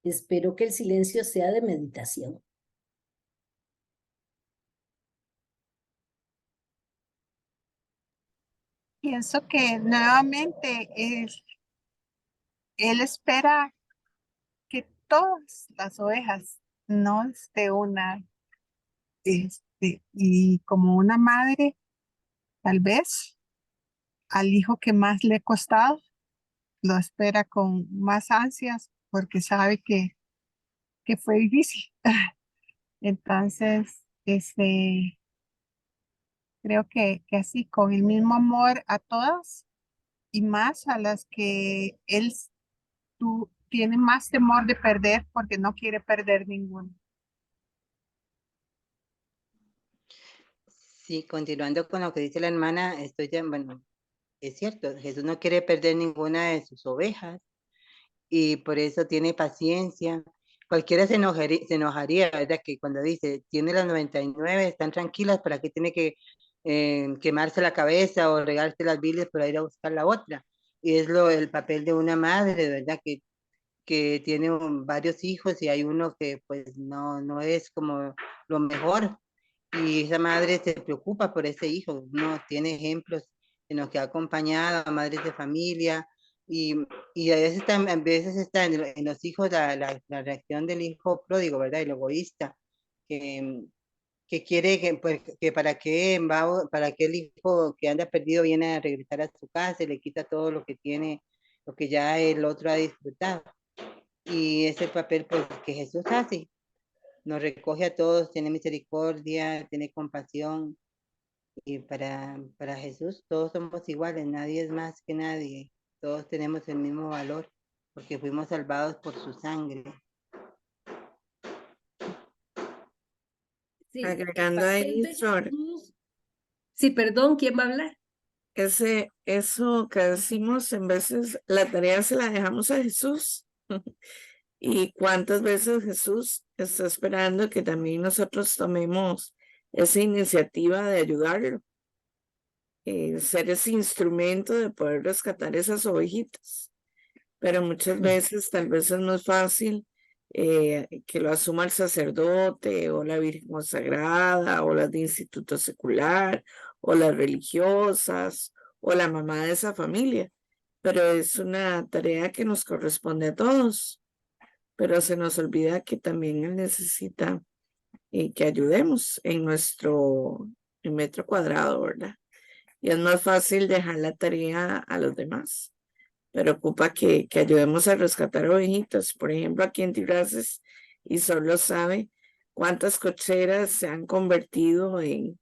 B: Espero que el silencio sea de meditación.
J: Pienso que nuevamente él espera que todas las ovejas, no de una, y como una madre, tal vez al hijo que más le ha costado, lo espera con más ansias porque sabe que fue difícil. Entonces, creo que así, con el mismo amor a todas y más a las que tú tiene más temor de perder porque no quiere perder ninguno.
D: Sí, continuando con lo que dice la hermana, bueno, es cierto, Jesús no quiere perder ninguna de sus ovejas y por eso tiene paciencia. Cualquiera se enojaría, ¿verdad? Que cuando dice, tiene las 99, están tranquilas, ¿para qué tiene que quemarse la cabeza o regarse las bilis para ir a buscar la otra? Y es el papel de una madre, ¿verdad? Que tiene varios hijos y hay uno que pues no es como lo mejor y esa madre se preocupa por ese hijo, no tiene ejemplos en los que ha acompañado a madres de familia y a veces está en los hijos la reacción del hijo pródigo, ¿verdad? El egoísta, que, que quiere pues, que para qué el hijo que anda perdido viene a regresar a su casa y le quita todo lo que tiene, lo que ya el otro ha disfrutado. Y ese papel pues que Jesús hace, nos recoge a todos, tiene misericordia, tiene compasión. Y para Jesús todos somos iguales, nadie es más que nadie, todos tenemos el mismo valor porque fuimos salvados por su sangre.
B: Sí,
A: Agregando ahí, Sor,
B: sí, perdón, ¿quién va a hablar?
A: eso que decimos, en veces la tarea se la dejamos a Jesús. ¿Y cuántas veces Jesús está esperando que también nosotros tomemos esa iniciativa de ayudarlo? Ser ese instrumento de poder rescatar esas ovejitas. Pero muchas veces tal vez es más fácil que lo asuma el sacerdote o la Virgen Consagrada o las de instituto secular o las religiosas o la mamá de esa familia. Pero es una tarea que nos corresponde a todos. Pero se nos olvida que también él necesita que ayudemos en nuestro metro cuadrado, ¿verdad? Y es más fácil dejar la tarea a los demás, pero ocupa que ayudemos a rescatar ovejitas. Por ejemplo, aquí en Tibraces, y solo sabe cuántas cocheras se han convertido en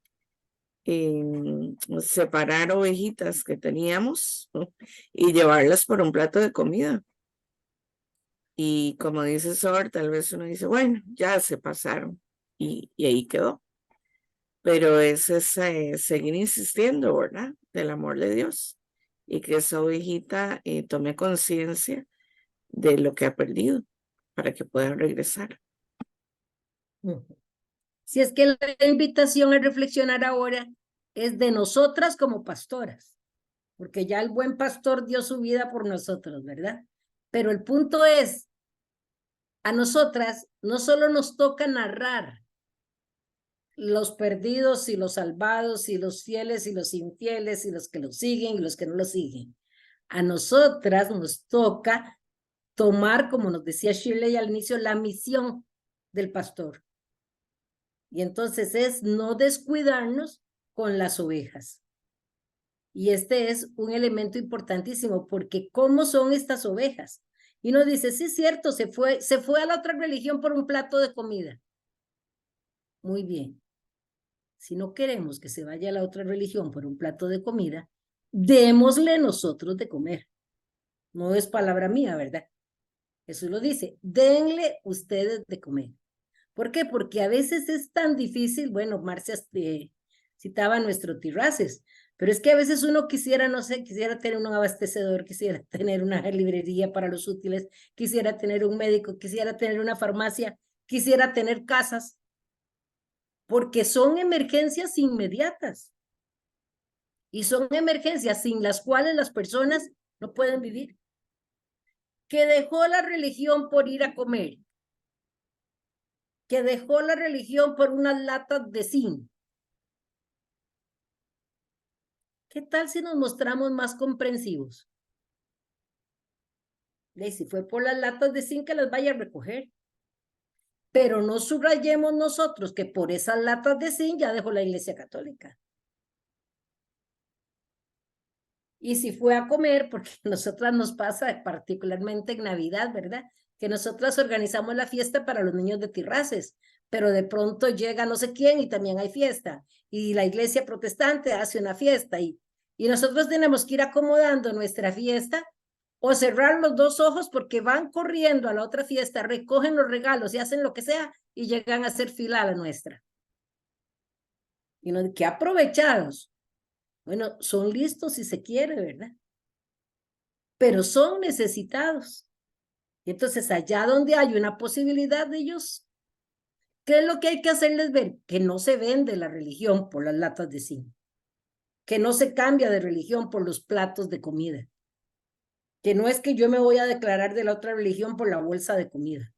A: separar ovejitas que teníamos y llevarlas por un plato de comida. Y como dice Sor, tal vez uno dice, bueno, ya se pasaron y ahí quedó. Pero es seguir insistiendo, ¿verdad? Del amor de Dios y que esa ovejita tome conciencia de lo que ha perdido para que pueda regresar.
B: Si es que la invitación a reflexionar ahora es de nosotras como pastoras, porque ya el buen pastor dio su vida por nosotros, ¿verdad? Pero el punto es, A nosotras no solo nos toca narrar los perdidos y los salvados y los fieles y los infieles y los que lo siguen y los que no lo siguen. A nosotras nos toca tomar, como nos decía Shirley al inicio, la misión del pastor. Y entonces es no descuidarnos con las ovejas. Y este es un elemento importantísimo, porque ¿cómo son estas ovejas? Y uno dice, sí, es cierto, se fue a la otra religión por un plato de comida. Muy bien. Si no queremos que se vaya a la otra religión por un plato de comida, démosle nosotros de comer. No es palabra mía, ¿verdad? Jesús lo dice, denle ustedes de comer. ¿Por qué? Porque a veces es tan difícil, bueno, Marcia citaba a nuestro Terraces, pero es que a veces uno quisiera, no sé, quisiera tener un abastecedor, quisiera tener una librería para los útiles, quisiera tener un médico, quisiera tener una farmacia, quisiera tener casas, porque son emergencias inmediatas. Y son emergencias sin las cuales las personas no pueden vivir. Que dejó la religión por ir a comer. Que dejó la religión por unas latas de zinc. ¿Qué tal si nos mostramos más comprensivos? Y si fue por las latas de zinc, que las vaya a recoger. Pero no subrayemos nosotros que por esas latas de zinc ya dejó la Iglesia Católica. Y si fue a comer, porque a nosotras nos pasa, particularmente en Navidad, ¿verdad? Que nosotras organizamos la fiesta para los niños de Terraces, pero de pronto llega no sé quién y también hay fiesta. Y la iglesia protestante hace una fiesta y nosotros tenemos que ir acomodando nuestra fiesta o cerrar los dos ojos porque van corriendo a la otra fiesta, recogen los regalos y hacen lo que sea y llegan a hacer fila a la nuestra. Y no, qué aprovechados. Bueno, son listos si se quiere, ¿verdad? Pero son necesitados. Y entonces allá donde hay una posibilidad de ellos, ¿qué es lo que hay que hacerles ver? Que no se vende la religión por las latas de zinc. Que no se cambia de religión por los platos de comida. Que no es que yo me voy a declarar de la otra religión por la bolsa de comida.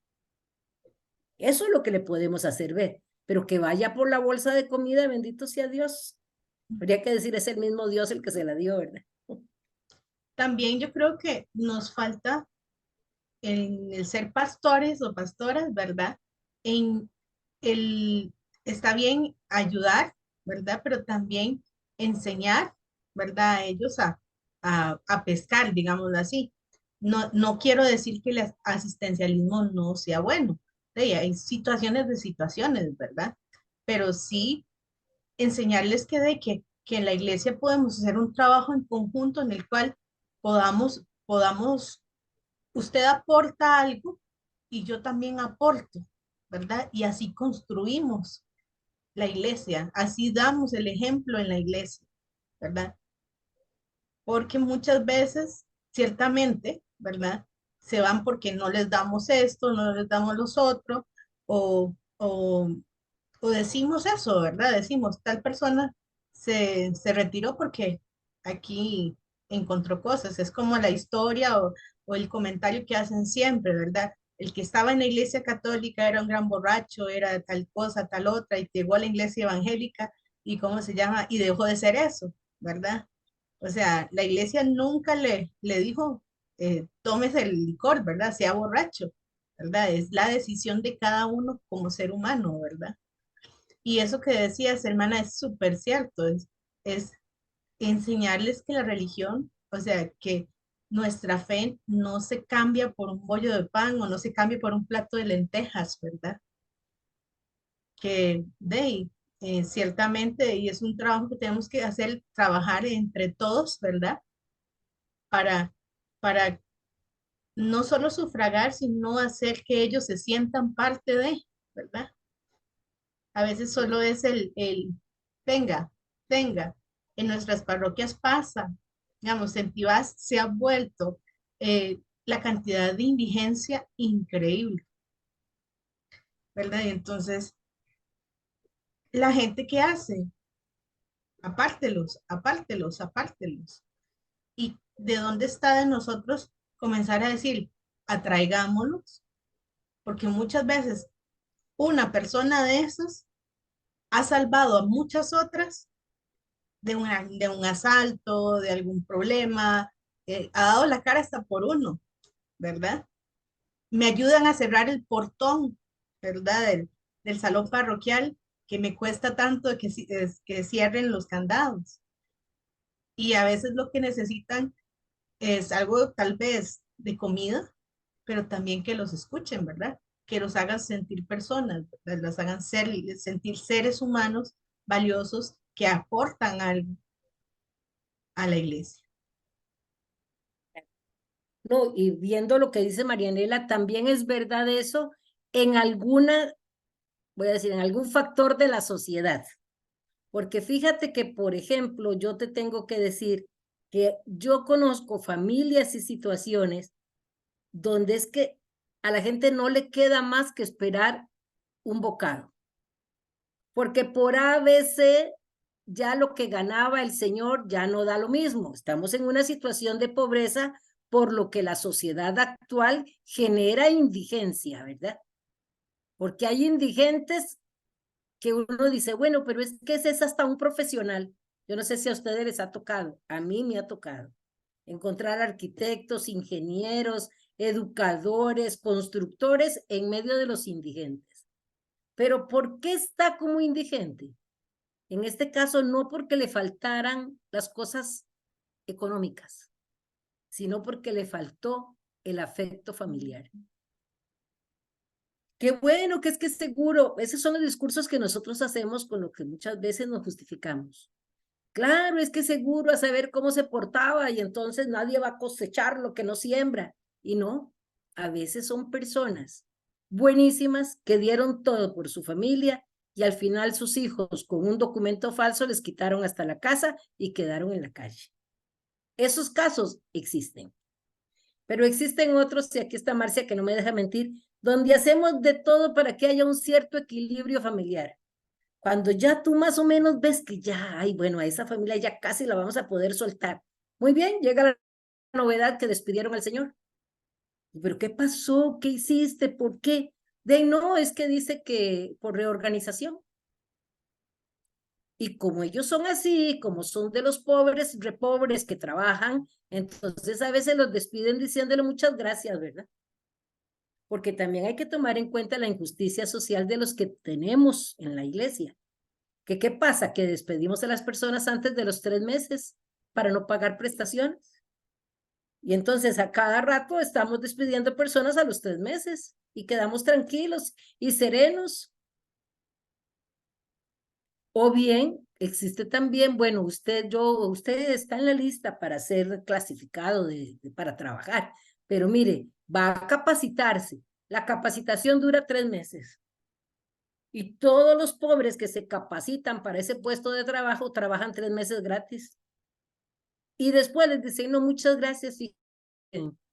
B: Eso es lo que le podemos hacer ver. Pero que vaya por la bolsa de comida, bendito sea Dios. Habría que decir, es el mismo Dios el que se la dio, ¿verdad?
C: También yo creo que nos falta en el ser pastores o pastoras, ¿verdad? Está bien ayudar, ¿verdad? Pero también enseñar, ¿verdad? A ellos a pescar, digámoslo así. No quiero decir que el asistencialismo no sea bueno. Sí, hay situaciones de situaciones, ¿verdad? Pero sí enseñarles que en la iglesia podemos hacer un trabajo en conjunto en el cual podamos, usted aporta algo y yo también aporto, ¿verdad? Y así construimos la iglesia, así damos el ejemplo en la iglesia, ¿verdad? Porque muchas veces, ciertamente, ¿verdad? Se van porque no les damos esto, no les damos los otros, o decimos eso, ¿verdad? Decimos, tal persona se retiró porque aquí encontró cosas. Es como la historia o el comentario que hacen siempre, ¿verdad? El que estaba en la iglesia católica era un gran borracho, era tal cosa, tal otra, y llegó a la iglesia evangélica y ¿cómo se llama? Y dejó de ser eso, ¿verdad? O sea, la iglesia nunca le dijo, tómese el licor, ¿verdad? Sea borracho, ¿verdad? Es la decisión de cada uno como ser humano, ¿verdad? Y eso que decías, hermana, es súper cierto, es enseñarles que la religión, o sea, que nuestra fe no se cambia por un bollo de pan o no se cambia por un plato de lentejas, ¿verdad? Que ciertamente, y es un trabajo que tenemos que hacer, trabajar entre todos, ¿verdad? Para no solo sufragar, sino hacer que ellos se sientan parte de, ¿verdad? A veces solo es tenga. En nuestras parroquias pasa, digamos, en Tibás se ha vuelto la cantidad de indigencia increíble, ¿verdad? Y entonces, la gente que hace, apártelos. ¿Y de dónde está de nosotros comenzar a decir, atraigámoslos, porque muchas veces una persona de esas ha salvado a muchas otras de un asalto, de algún problema, ha dado la cara hasta por uno, ¿verdad? Me ayudan a cerrar el portón, ¿verdad? Del salón parroquial, que me cuesta tanto que cierren los candados. Y a veces lo que necesitan es algo tal vez de comida, pero también que los escuchen, ¿verdad? Que los hagan sentir personas, ¿verdad? Los hagan sentir seres humanos valiosos que aportan algo a la iglesia.
B: No, y viendo lo que dice Marianela, también es verdad eso en alguna, voy a decir, en algún factor de la sociedad. Porque fíjate que, por ejemplo, yo te tengo que decir que yo conozco familias y situaciones donde es que a la gente no le queda más que esperar un bocado. Porque por ABC ya lo que ganaba el señor ya no da lo mismo. Estamos en una situación de pobreza, por lo que la sociedad actual genera indigencia, ¿verdad? Porque hay indigentes que uno dice, bueno, pero es que ese es hasta un profesional. Yo no sé si a ustedes les ha tocado, a mí me ha tocado encontrar arquitectos, ingenieros, educadores, constructores en medio de los indigentes. Pero ¿por qué está como indigente? En este caso, no porque le faltaran las cosas económicas, sino porque le faltó el afecto familiar. Qué bueno que es seguro. Esos son los discursos que nosotros hacemos con lo que muchas veces nos justificamos. Claro, es que seguro a saber cómo se portaba y entonces nadie va a cosechar lo que no siembra. Y no, a veces son personas buenísimas que dieron todo por su familia y al final sus hijos con un documento falso les quitaron hasta la casa y quedaron en la calle. Esos casos existen. Pero existen otros, y aquí está Marcia que no me deja mentir, donde hacemos de todo para que haya un cierto equilibrio familiar. Cuando ya tú más o menos ves que ya, ay, bueno, a esa familia ya casi la vamos a poder soltar. Muy bien, llega la novedad que despidieron al señor. ¿Pero qué pasó? ¿Qué hiciste? ¿Por qué? No, es que dice que por reorganización. Y como ellos son así, como son de los pobres, repobres que trabajan, entonces a veces los despiden diciéndole muchas gracias, ¿verdad? Porque también hay que tomar en cuenta la injusticia social de los que tenemos en la iglesia. ¿Qué pasa? Que despedimos a las personas antes de los 3 meses para no pagar prestaciones. Y entonces a cada rato estamos despidiendo personas a los 3 meses y quedamos tranquilos y serenos. O bien, existe también, bueno, usted está en la lista para ser clasificado para trabajar, pero mire, va a capacitarse. La capacitación dura 3 meses. Y todos los pobres que se capacitan para ese puesto de trabajo trabajan 3 meses gratis. Y después les dicen, no, muchas gracias, y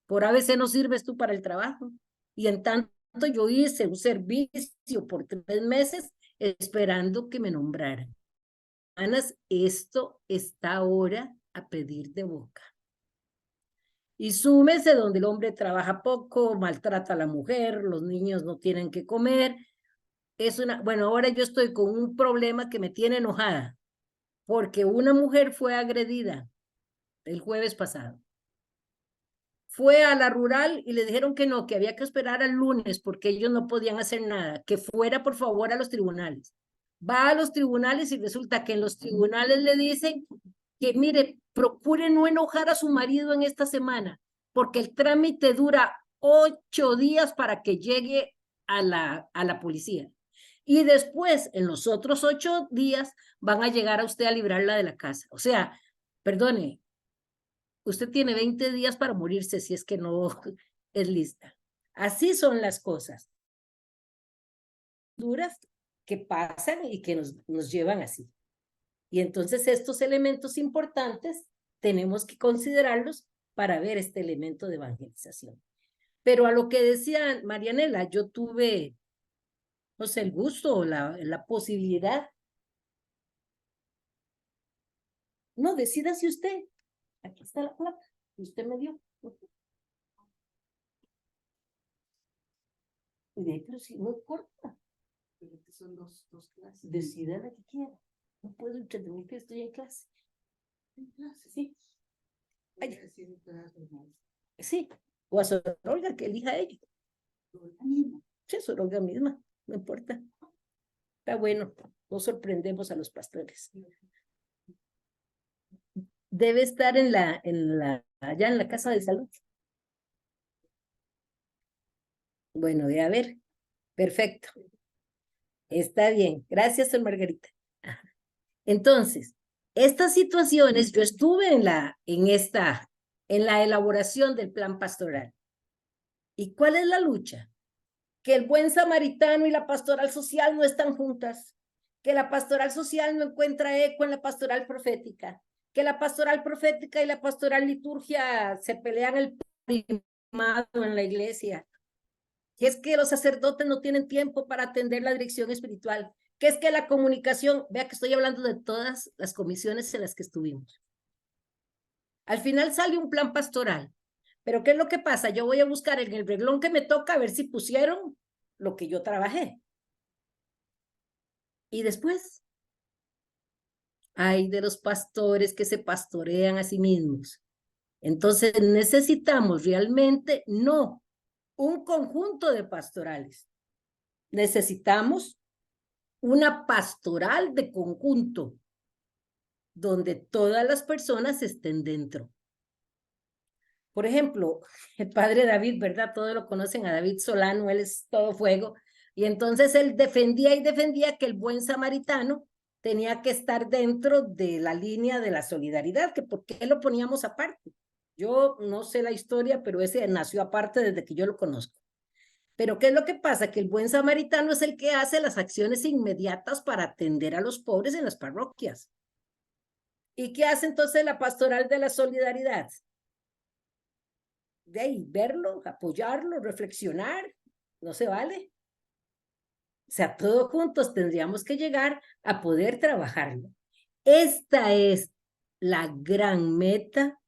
B: por ABC no sirves tú para el trabajo. Y en tanto yo hice un servicio por 3 meses esperando que me nombraran. Hermanas, esto está ahora a pedir de boca. Y súmese donde el hombre trabaja poco, maltrata a la mujer, los niños no tienen que comer. Bueno, ahora yo estoy con un problema que me tiene enojada, porque una mujer fue agredida el jueves pasado. Fue a la rural y le dijeron que no, que había que esperar al lunes porque ellos no podían hacer nada, que fuera por favor a los tribunales. Va a los tribunales y resulta que en los tribunales le dicen que mire, procure no enojar a su marido en esta semana, porque el trámite dura 8 días para que llegue a la policía. Y después, en los otros 8 días, van a llegar a usted a librarla de la casa. O sea, perdone, usted tiene 20 días para morirse si es que no es lista. Así son las cosas duras que pasan y que nos llevan así. Y entonces estos elementos importantes tenemos que considerarlos para ver este elemento de evangelización. Pero a lo que decía Marianela, yo tuve, no sé, el gusto o la posibilidad. No, decídase usted. Aquí está la placa que usted me dio. Pero si no importa. Pero que son dos clases. Decida la que quiera. No puedo entretener que estoy en clase. ¿En clase? Sí. Ay. Sí. O a Sorolga, que elija ella. Sí, Sorolga misma. No importa. Está bueno. No sorprendemos a los pastores. Debe estar allá en la casa de salud. Bueno, a ver. Perfecto. Está bien. Gracias, Margarita. Entonces, estas situaciones, yo estuve en la elaboración del plan pastoral. ¿Y cuál es la lucha? Que el buen samaritano y la pastoral social no están juntas, que la pastoral social no encuentra eco en la pastoral profética, que la pastoral profética y la pastoral liturgia se pelean el primado en la iglesia, que es que los sacerdotes no tienen tiempo para atender la dirección espiritual, que es que la comunicación, vea que estoy hablando de todas las comisiones en las que estuvimos. Al final sale un plan pastoral, pero ¿qué es lo que pasa? Yo voy a buscar en el reglón que me toca a ver si pusieron lo que yo trabajé. Y después, hay de los pastores que se pastorean a sí mismos. Entonces necesitamos realmente no un conjunto de pastorales. Necesitamos una pastoral de conjunto donde todas las personas estén dentro. Por ejemplo, el padre David, ¿verdad? Todos lo conocen a David Solano, él es todo fuego. Y entonces él defendía y defendía que el buen samaritano tenía que estar dentro de la línea de la solidaridad, que por qué lo poníamos aparte. Yo no sé la historia, pero ese nació aparte desde que yo lo conozco. Pero ¿qué es lo que pasa? Que el buen samaritano es el que hace las acciones inmediatas para atender a los pobres en las parroquias. ¿Y qué hace entonces la pastoral de la solidaridad? De ahí, verlo, apoyarlo, reflexionar, no se vale. O sea, todos juntos tendríamos que llegar a poder trabajarlo. Esta es la gran meta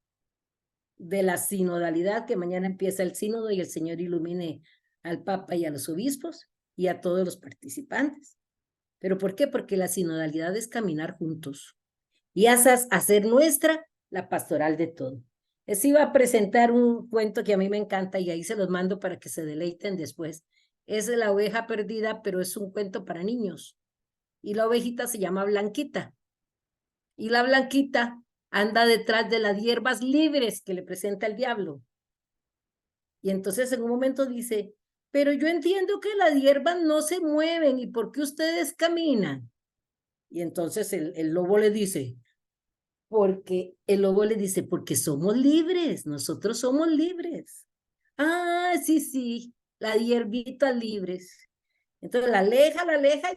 B: de la sinodalidad, que mañana empieza el sínodo y el Señor ilumine al Papa y a los obispos y a todos los participantes. ¿Pero por qué? Porque la sinodalidad es caminar juntos y hacer nuestra la pastoral de todo. Les iba a presentar un cuento que a mí me encanta y ahí se los mando para que se deleiten después. Es La oveja perdida, pero es un cuento para niños. Y la ovejita se llama Blanquita. Y la Blanquita anda detrás de las hierbas libres que le presenta el diablo. Y entonces en un momento dice, pero yo entiendo que las hierbas no se mueven, ¿y por qué ustedes caminan? Y entonces el lobo le dice, porque somos libres, nosotros somos libres. Ah, sí, las hierbitas libres. Entonces la aleja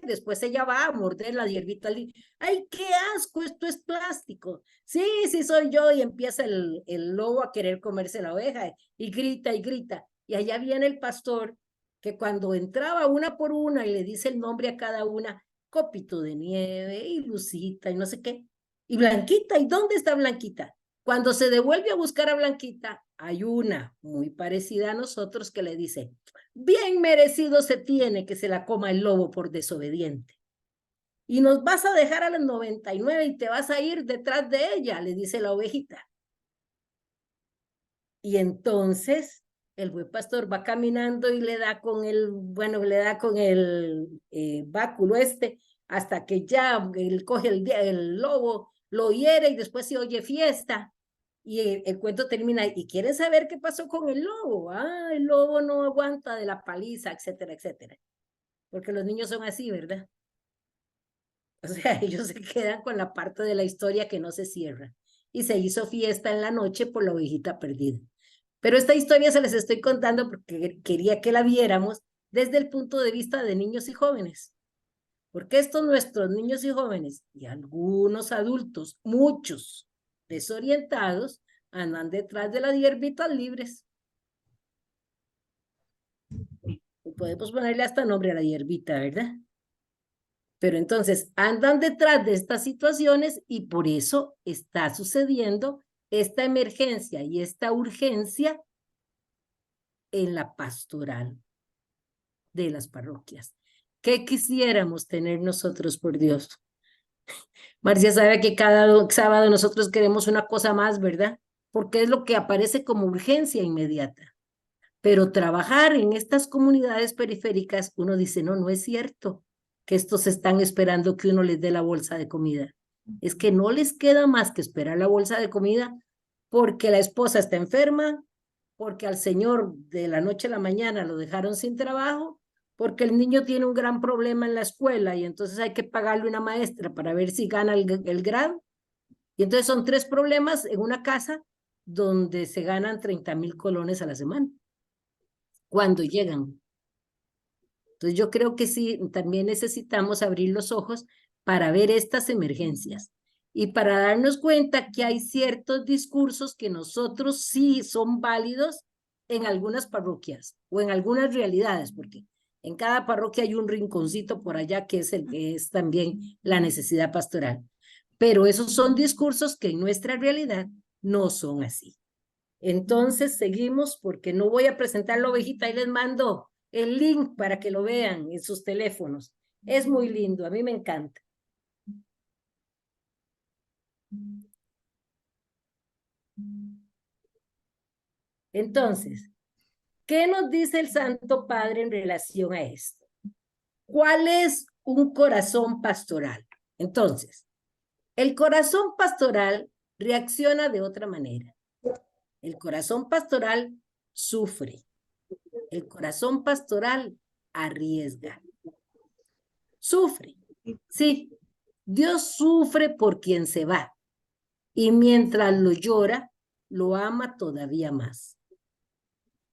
B: y después ella va a morder la hierbita libre. ¡Ay, qué asco! Esto es plástico. Sí, soy yo. Y empieza el lobo a querer comerse la oveja y grita y grita. Y allá viene el pastor que cuando entraba una por una y le dice el nombre a cada una, Copito de Nieve y Lucita y no sé qué. Y Blanquita, ¿y dónde está Blanquita? Cuando se devuelve a buscar a Blanquita, hay una muy parecida a nosotros que le dice, bien merecido se tiene que se la coma el lobo por desobediente. Y nos vas a dejar a las 99 y te vas a ir detrás de ella, le dice la ovejita. Y entonces el buen pastor va caminando y le da con el báculo hasta que ya él coge el lobo, lo hiere y después se oye fiesta. Y el cuento termina, ¿y quieren saber qué pasó con el lobo? Ah, el lobo no aguanta de la paliza, etcétera, etcétera. Porque los niños son así, ¿verdad? O sea, ellos se quedan con la parte de la historia que no se cierra. Y se hizo fiesta en la noche por la ovejita perdida. Pero esta historia se les estoy contando porque quería que la viéramos desde el punto de vista de niños y jóvenes. Porque estos nuestros niños y jóvenes y algunos adultos, muchos desorientados, andan detrás de las hierbitas libres. Y podemos ponerle hasta nombre a la hierbita, ¿verdad? Pero entonces andan detrás de estas situaciones y por eso está sucediendo esta emergencia y esta urgencia en la pastoral. de las parroquias. ¿Qué quisiéramos tener nosotros, por Dios? Marcia sabe que cada sábado nosotros queremos una cosa más, ¿verdad? Porque es lo que aparece como urgencia inmediata. Pero trabajar en estas comunidades periféricas, uno dice, no, no es cierto que estos están esperando que uno les dé la bolsa de comida. Es que no les queda más que esperar la bolsa de comida porque la esposa está enferma, porque al señor de la noche a la mañana lo dejaron sin trabajo, porque el niño tiene un gran problema en la escuela y entonces hay que pagarle una maestra para ver si gana el grado. Y entonces son 3 problemas en una casa donde se ganan 30,000 colones a la semana cuando llegan. Entonces yo creo que sí, también necesitamos abrir los ojos para ver estas emergencias y para darnos cuenta que hay ciertos discursos que nosotros sí son válidos en algunas parroquias o en algunas realidades, porque en cada parroquia hay un rinconcito por allá que es el que es también la necesidad pastoral. Pero esos son discursos que en nuestra realidad no son así. Entonces seguimos porque no voy a presentar la ovejita, ahí les mando el link para que lo vean en sus teléfonos. Es muy lindo, a mí me encanta. Entonces, ¿qué nos dice el Santo Padre en relación a esto? ¿Cuál es un corazón pastoral? Entonces, el corazón pastoral reacciona de otra manera. El corazón pastoral sufre. El corazón pastoral arriesga. Sufre. Sí, Dios sufre por quien se va. Y mientras lo llora, lo ama todavía más.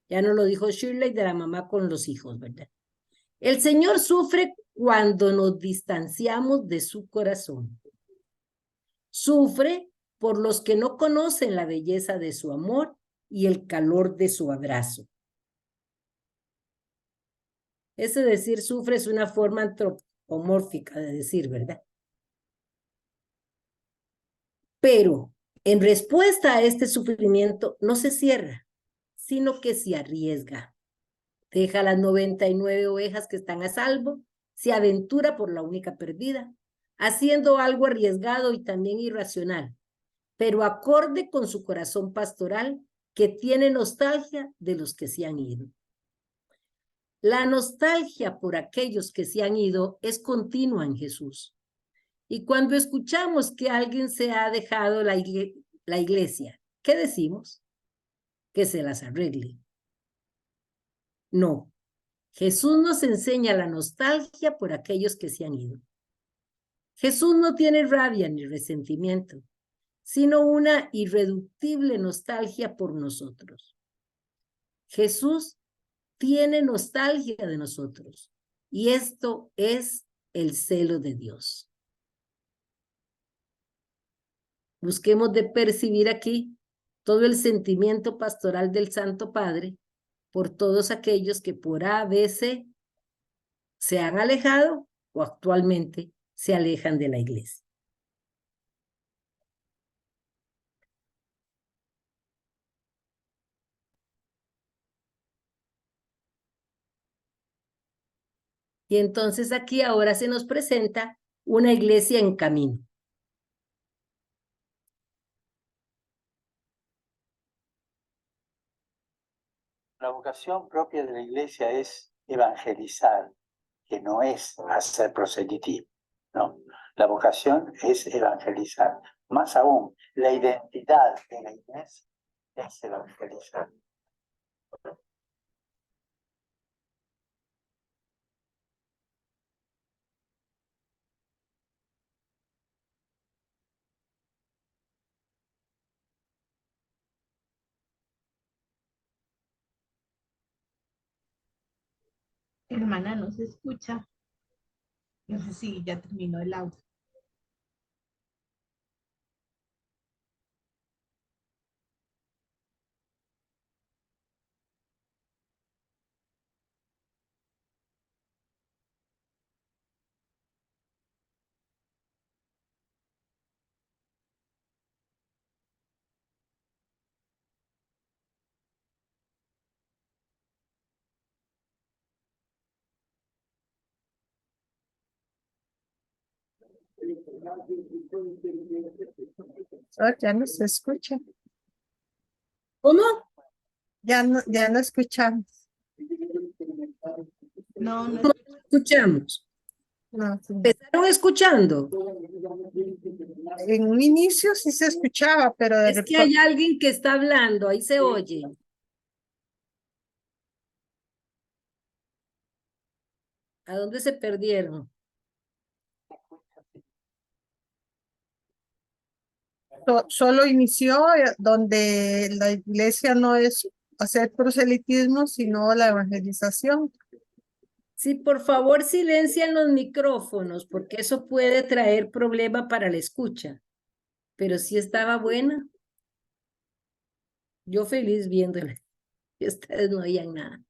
B: Ya nos lo dijo Shirley de la mamá con los hijos, ¿verdad? El Señor sufre cuando nos distanciamos de su corazón. Sufre por los que no conocen la belleza de su amor y el calor de su abrazo. Ese decir sufre es una forma antropomórfica de decir, ¿verdad? Pero en respuesta a este sufrimiento no se cierra, sino que se arriesga. Deja las 99 ovejas que están a salvo, se aventura por la única perdida, haciendo algo arriesgado y también irracional, pero acorde con su corazón pastoral que tiene nostalgia de los que se han ido. La nostalgia por aquellos que se han ido es continua en Jesús. Y cuando escuchamos que alguien se ha dejado la iglesia, ¿qué decimos? Que se las arregle. No, Jesús nos enseña la nostalgia por aquellos que se han ido. Jesús no tiene rabia ni resentimiento, sino una irreductible nostalgia por nosotros. Jesús tiene nostalgia de nosotros y esto es el celo de Dios. Busquemos de percibir aquí todo el sentimiento pastoral del Santo Padre por todos aquellos que por A, B, C se han alejado o actualmente se alejan de la iglesia. Y entonces aquí ahora se nos presenta una iglesia en camino.
H: La vocación propia de la iglesia es evangelizar, que no es hacer proselitismo, ¿no? La vocación es evangelizar. Más aún, la identidad de la iglesia es evangelizar.
C: Hermana, no se escucha. No sé si ya terminó el audio.
F: Ya no se escucha.
B: ¿Cómo?
F: Ya no escuchamos.
C: No, no.
B: ¿Cómo escuchamos?
F: No, sí.
B: ¿Empezaron escuchando?
F: En un inicio sí se escuchaba, pero de
B: Es que hay alguien que está hablando, ahí se oye. ¿A dónde se perdieron?
F: Solo inició donde la iglesia no es hacer proselitismo, sino la evangelización.
B: Sí, por favor, silencian los micrófonos, porque eso puede traer problema para la escucha. Pero sí estaba buena. Yo feliz viéndola. Y ustedes no oían nada.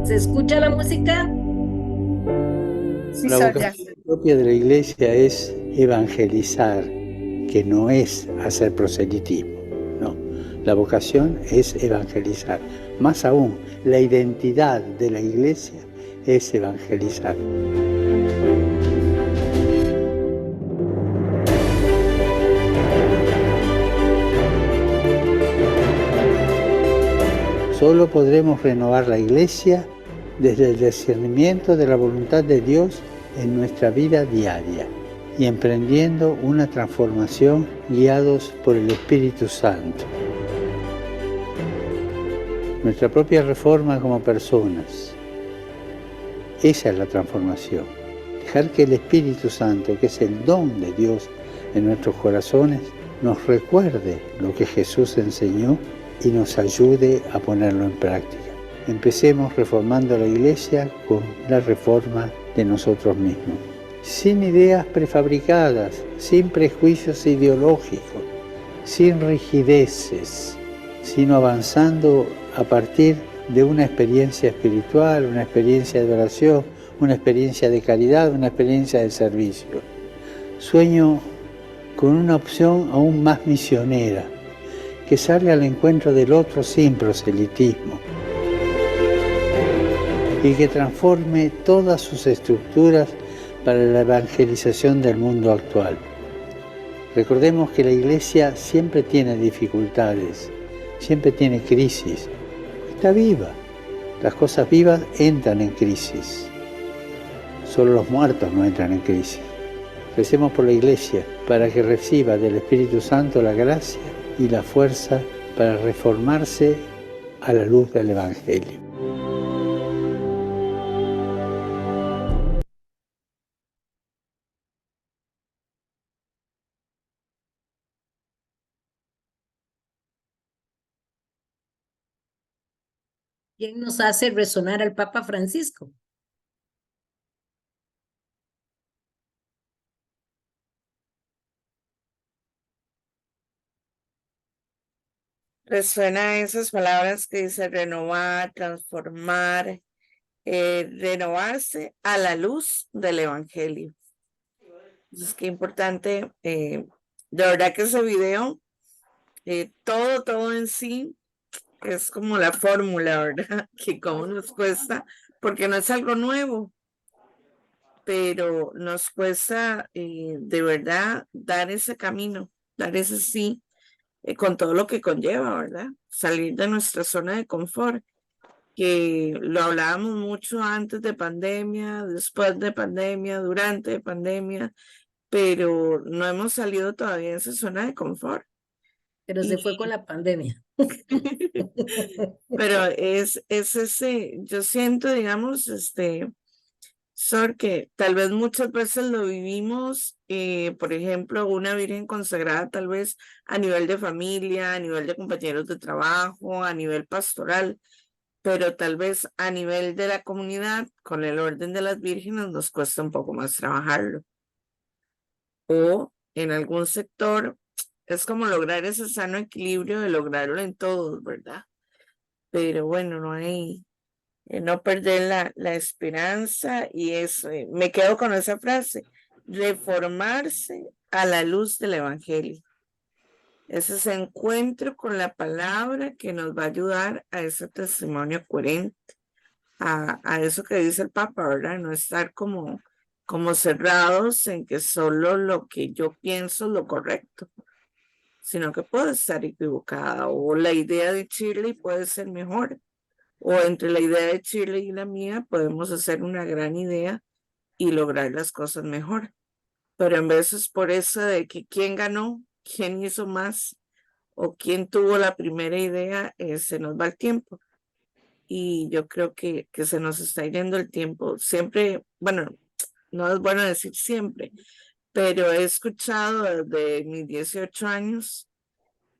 B: ¿Se escucha la música?
F: Sí,
H: La
F: ya.
H: vocación propia de la iglesia es evangelizar, que no es hacer proselitismo, no. La vocación es evangelizar. Más aún, la identidad de la iglesia es evangelizar. Solo podremos renovar la iglesia desde el discernimiento de la voluntad de Dios en nuestra vida diaria y emprendiendo una transformación guiados por el Espíritu Santo. Nuestra propia reforma como personas. Esa es la transformación. Dejar que el Espíritu Santo, que es el don de Dios en nuestros corazones, nos recuerde lo que Jesús enseñó y nos ayude a ponerlo en práctica. Empecemos reformando la iglesia con la reforma de nosotros mismos. Sin ideas prefabricadas, sin prejuicios ideológicos, sin rigideces, sino avanzando a partir de una experiencia espiritual, una experiencia de oración, una experiencia de caridad, una experiencia de servicio. Sueño con una opción aún más misionera, que salga al encuentro del otro sin proselitismo y que transforme todas sus estructuras para la evangelización del mundo actual. Recordemos que la Iglesia siempre tiene dificultades, siempre tiene crisis. Está viva. Las cosas vivas entran en crisis. Solo los muertos no entran en crisis. Recemos por la Iglesia para que reciba del Espíritu Santo la gracia y la fuerza para reformarse a la luz del Evangelio.
B: ¿Quién nos hace resonar al Papa Francisco?
A: Resuena esas palabras que dice renovar, transformar, renovarse a la luz del Evangelio. Entonces, qué importante. De verdad que ese video, todo en sí, es como la fórmula, ¿verdad? Que cómo nos cuesta, porque no es algo nuevo, pero nos cuesta de verdad dar ese camino, dar ese sí, con todo lo que conlleva, ¿verdad? Salir de nuestra zona de confort, que lo hablábamos mucho antes de pandemia, después de pandemia, durante pandemia, pero no hemos salido todavía de esa zona de confort.
B: Pero se fue con la pandemia.
A: Pero es ese, yo siento, digamos, Sor, que tal vez muchas veces lo vivimos, por ejemplo, una virgen consagrada tal vez a nivel de familia, a nivel de compañeros de trabajo, a nivel pastoral, pero tal vez a nivel de la comunidad, con el orden de las vírgenes, nos cuesta un poco más trabajarlo. O en algún sector, es como lograr ese sano equilibrio de lograrlo en todos, ¿verdad? Pero bueno, no hay, no perder la esperanza y eso, me quedo con esa frase, reformarse a la luz del Evangelio. Es ese encuentro con la palabra que nos va a ayudar a ese testimonio coherente, a eso que dice el Papa, ¿verdad? No estar como cerrados en que solo lo que yo pienso es lo correcto, sino que puedo estar equivocada, o la idea de Shirley puede ser mejor, o entre la idea de Shirley y la mía podemos hacer una gran idea y lograr las cosas mejor. Pero en veces por eso de que quién ganó, quién hizo más o quién tuvo la primera idea, se nos va el tiempo. Y yo creo que se nos está yendo el tiempo. Siempre, bueno, no es bueno decir siempre, pero he escuchado desde mis 18 años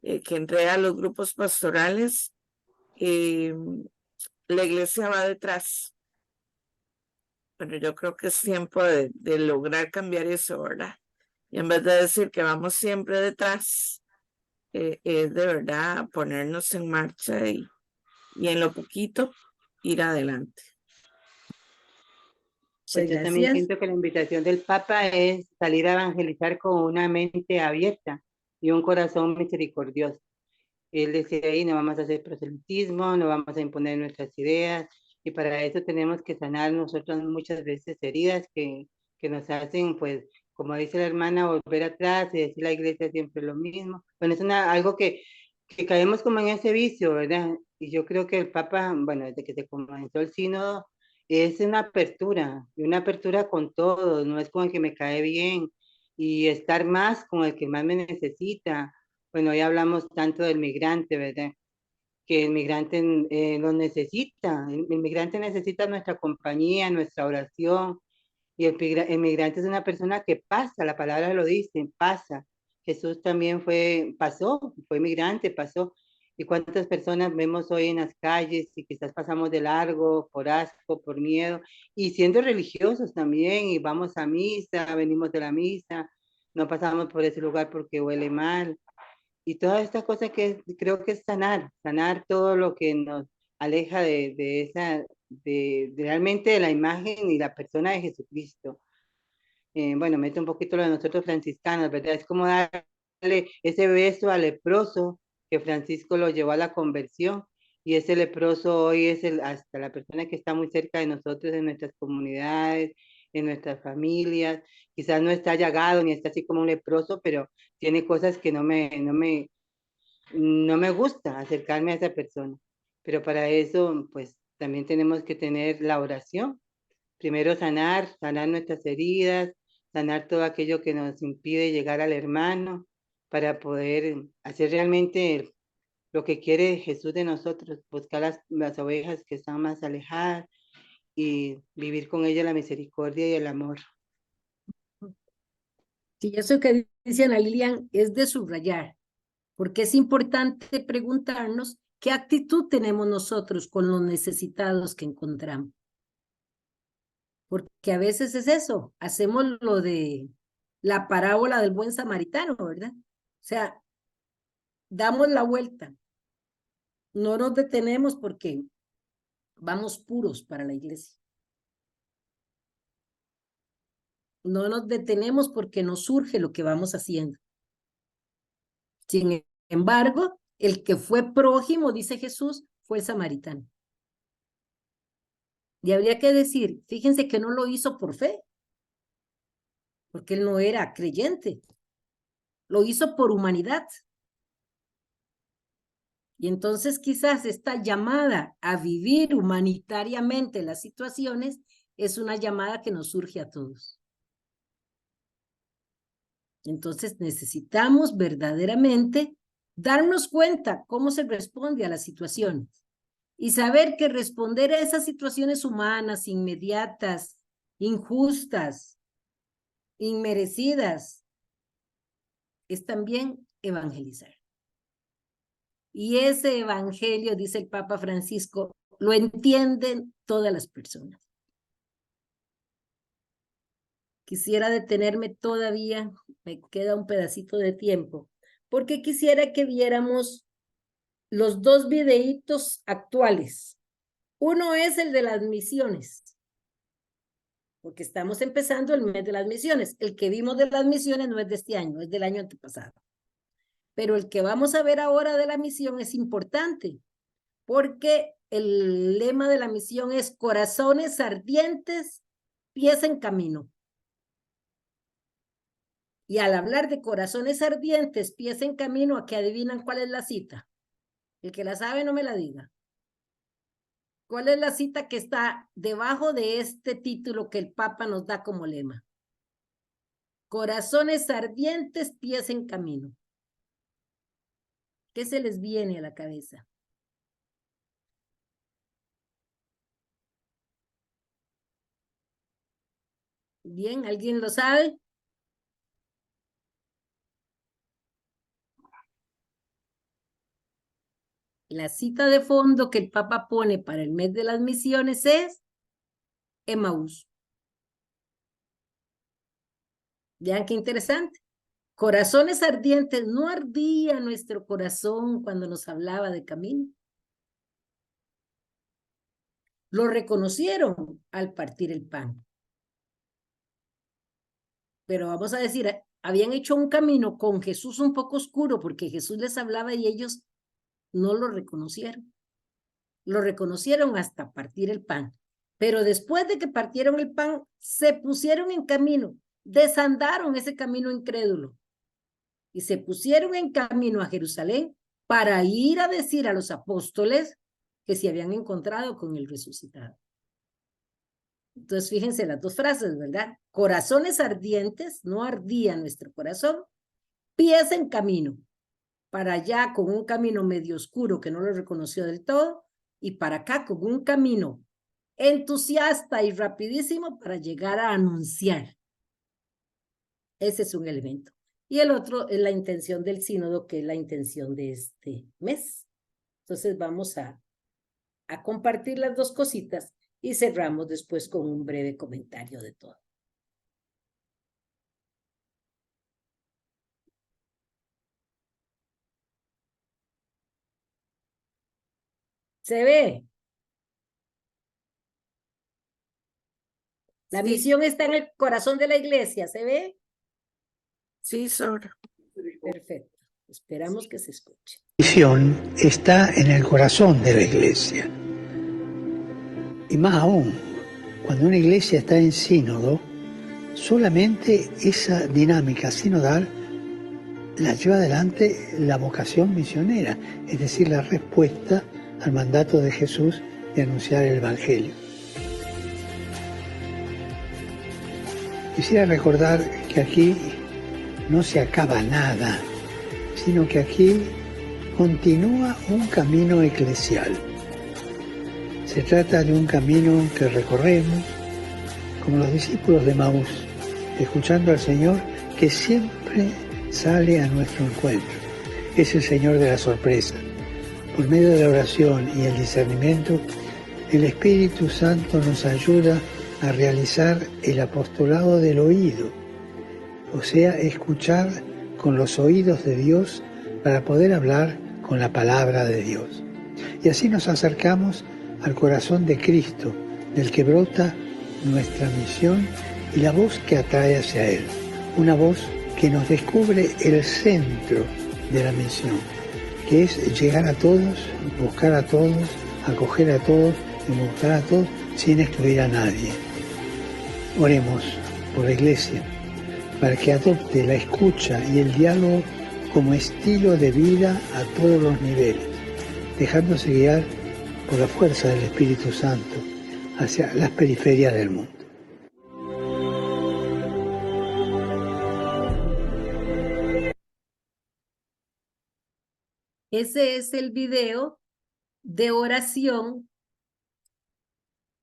A: que entré a los grupos pastorales, la iglesia va detrás. Pero yo creo que es tiempo de lograr cambiar eso, ¿verdad? Y en vez de decir que vamos siempre detrás, es de verdad ponernos en marcha y en lo poquito ir adelante.
D: Pues yo también siento que la invitación del Papa es salir a evangelizar con una mente abierta y un corazón misericordioso. Él decía ahí, no vamos a hacer proselitismo, no vamos a imponer nuestras ideas, y para eso tenemos que sanar nosotros muchas veces heridas que nos hacen, pues, como dice la hermana, volver atrás y decir la iglesia siempre lo mismo. Bueno, es algo que caemos como en ese vicio, ¿verdad? Y yo creo que el Papa, bueno, desde que se comenzó el sínodo, es y una apertura con todos, no es con el que me cae bien, y estar más con el que más me necesita. Bueno, hoy hablamos tanto del migrante, ¿verdad? Que el migrante lo necesita, el migrante necesita nuestra compañía, nuestra oración, y el migrante es una persona que pasa, la palabra lo dice, pasa. Jesús también fue migrante, pasó. ¿Y cuántas personas vemos hoy en las calles y quizás pasamos de largo por asco, por miedo, y siendo religiosos también, y vamos a misa, venimos de la misa, no pasamos por ese lugar porque huele mal? Y todas estas cosas que creo que es sanar todo lo que nos aleja de realmente de la imagen y la persona de Jesucristo. Bueno, mete un poquito lo de nosotros franciscanos, ¿verdad? Es como darle ese beso al leproso que Francisco lo llevó a la conversión, y ese leproso hoy es hasta la persona que está muy cerca de nosotros, en nuestras comunidades, en nuestras familias. Quizás no está llagado ni está así como un leproso, pero tiene cosas que no me gusta acercarme a esa persona. Pero para eso, pues también tenemos que tener la oración. Primero sanar nuestras heridas, sanar todo aquello que nos impide llegar al hermano, para poder hacer realmente lo que quiere Jesús de nosotros, buscar las ovejas que están más alejadas y vivir con ellas la misericordia y el amor.
B: Sí, eso que dice Ana Lilian es de subrayar, porque es importante preguntarnos qué actitud tenemos nosotros con los necesitados que encontramos. Porque a veces es eso, hacemos lo de la parábola del buen samaritano, ¿verdad? O sea, damos la vuelta, no nos detenemos porque vamos puros para la iglesia. No nos detenemos porque nos surge lo que vamos haciendo. Sin embargo, el que fue prójimo, dice Jesús, fue el samaritano. Y habría que decir, fíjense que no lo hizo por fe, porque él no era creyente. Lo hizo por humanidad. Y entonces quizás esta llamada a vivir humanitariamente las situaciones es una llamada que nos surge a todos. Entonces necesitamos verdaderamente darnos cuenta cómo se responde a las situaciones y saber que responder a esas situaciones humanas, inmediatas, injustas, inmerecidas, es también evangelizar. Y ese evangelio, dice el Papa Francisco, lo entienden todas las personas. Quisiera detenerme todavía, me queda un pedacito de tiempo, porque quisiera que viéramos los dos videitos actuales. Uno es el de las misiones, porque estamos empezando el mes de las misiones. El que vimos de las misiones no es de este año, es del año antepasado. Pero el que vamos a ver ahora de la misión es importante, porque el lema de la misión es corazones ardientes, pies en camino. Y al hablar de corazones ardientes, pies en camino, ¿a qué adivinan cuál es la cita? El que la sabe no me la diga. ¿Cuál es la cita que está debajo de este título que el Papa nos da como lema? Corazones ardientes, pies en camino. ¿Qué se les viene a la cabeza? Bien, ¿alguien lo sabe? La cita de fondo que el Papa pone para el mes de las misiones es Emaús. Vean qué interesante. Corazones ardientes, no ardía nuestro corazón cuando nos hablaba de camino. Lo reconocieron al partir el pan. Pero vamos a decir, habían hecho un camino con Jesús un poco oscuro porque Jesús les hablaba y ellos no lo reconocieron. Lo reconocieron hasta partir el pan. Pero después de que partieron el pan, se pusieron en camino, desandaron ese camino incrédulo y se pusieron en camino a Jerusalén para ir a decir a los apóstoles que se habían encontrado con el resucitado. Entonces, fíjense las dos frases, ¿verdad? Corazones ardientes, no ardía nuestro corazón, pies en camino, para allá con un camino medio oscuro que no lo reconoció del todo, y para acá con un camino entusiasta y rapidísimo para llegar a anunciar. Ese es un elemento. Y el otro es la intención del sínodo, que es la intención de este mes. Entonces vamos a compartir las dos cositas y cerramos después con un breve comentario de todo. ¿Se ve? La misión está en el corazón de la iglesia, ¿se ve?
A: Sí, Sor.
B: Perfecto. Esperamos que se escuche.
N: La misión está en el corazón de la iglesia. Y más aún, cuando una iglesia está en sínodo, solamente esa dinámica sinodal la lleva adelante la vocación misionera, es decir, la respuesta al mandato de Jesús de anunciar el Evangelio. Quisiera recordar que aquí no se acaba nada, sino que aquí continúa un camino eclesial. Se trata de un camino que recorremos como los discípulos de Emaús, escuchando al Señor que siempre sale a nuestro encuentro. Es el Señor de la sorpresa. Por medio de la oración y el discernimiento, el Espíritu Santo nos ayuda a realizar el apostolado del oído, o sea, escuchar con los oídos de Dios para poder hablar con la palabra de Dios. Y así nos acercamos al corazón de Cristo, del que brota nuestra misión y la voz que atrae hacia Él. Una voz que nos descubre el centro de la misión, que es llegar a todos, buscar a todos, acoger a todos y mostrar a todos sin excluir a nadie. Oremos por la Iglesia, para que adopte la escucha y el diálogo como estilo de vida a todos los niveles, dejándose guiar por la fuerza del Espíritu Santo hacia las periferias del mundo.
B: Ese es el video de oración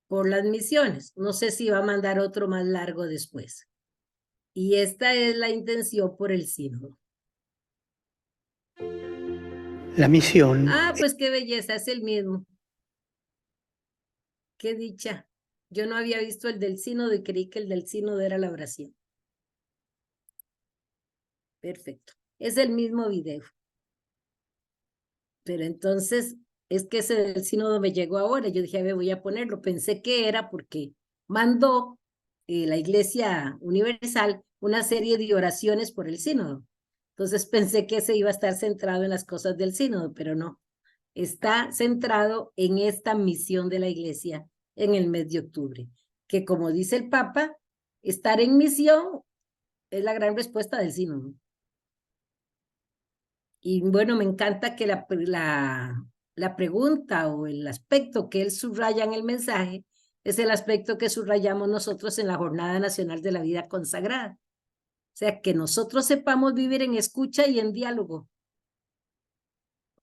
B: por las misiones. No sé si va a mandar otro más largo después. Y esta es la intención por el sínodo.
N: La misión.
B: Ah, pues qué belleza, es el mismo. Qué dicha. Yo no había visto el del sínodo y creí que el del sínodo era la oración. Perfecto. Es el mismo video. Pero entonces, es que ese del sínodo me llegó ahora. Yo dije, a ver, voy a ponerlo. Pensé que era porque mandó la Iglesia Universal una serie de oraciones por el sínodo. Entonces pensé que ese iba a estar centrado en las cosas del sínodo, pero no. Está centrado en esta misión de la iglesia en el mes de octubre, que como dice el Papa, estar en misión es la gran respuesta del sínodo. Y bueno, me encanta que la pregunta o el aspecto que él subraya en el mensaje es el aspecto que subrayamos nosotros en la Jornada Nacional de la Vida Consagrada. O sea, que nosotros sepamos vivir en escucha y en diálogo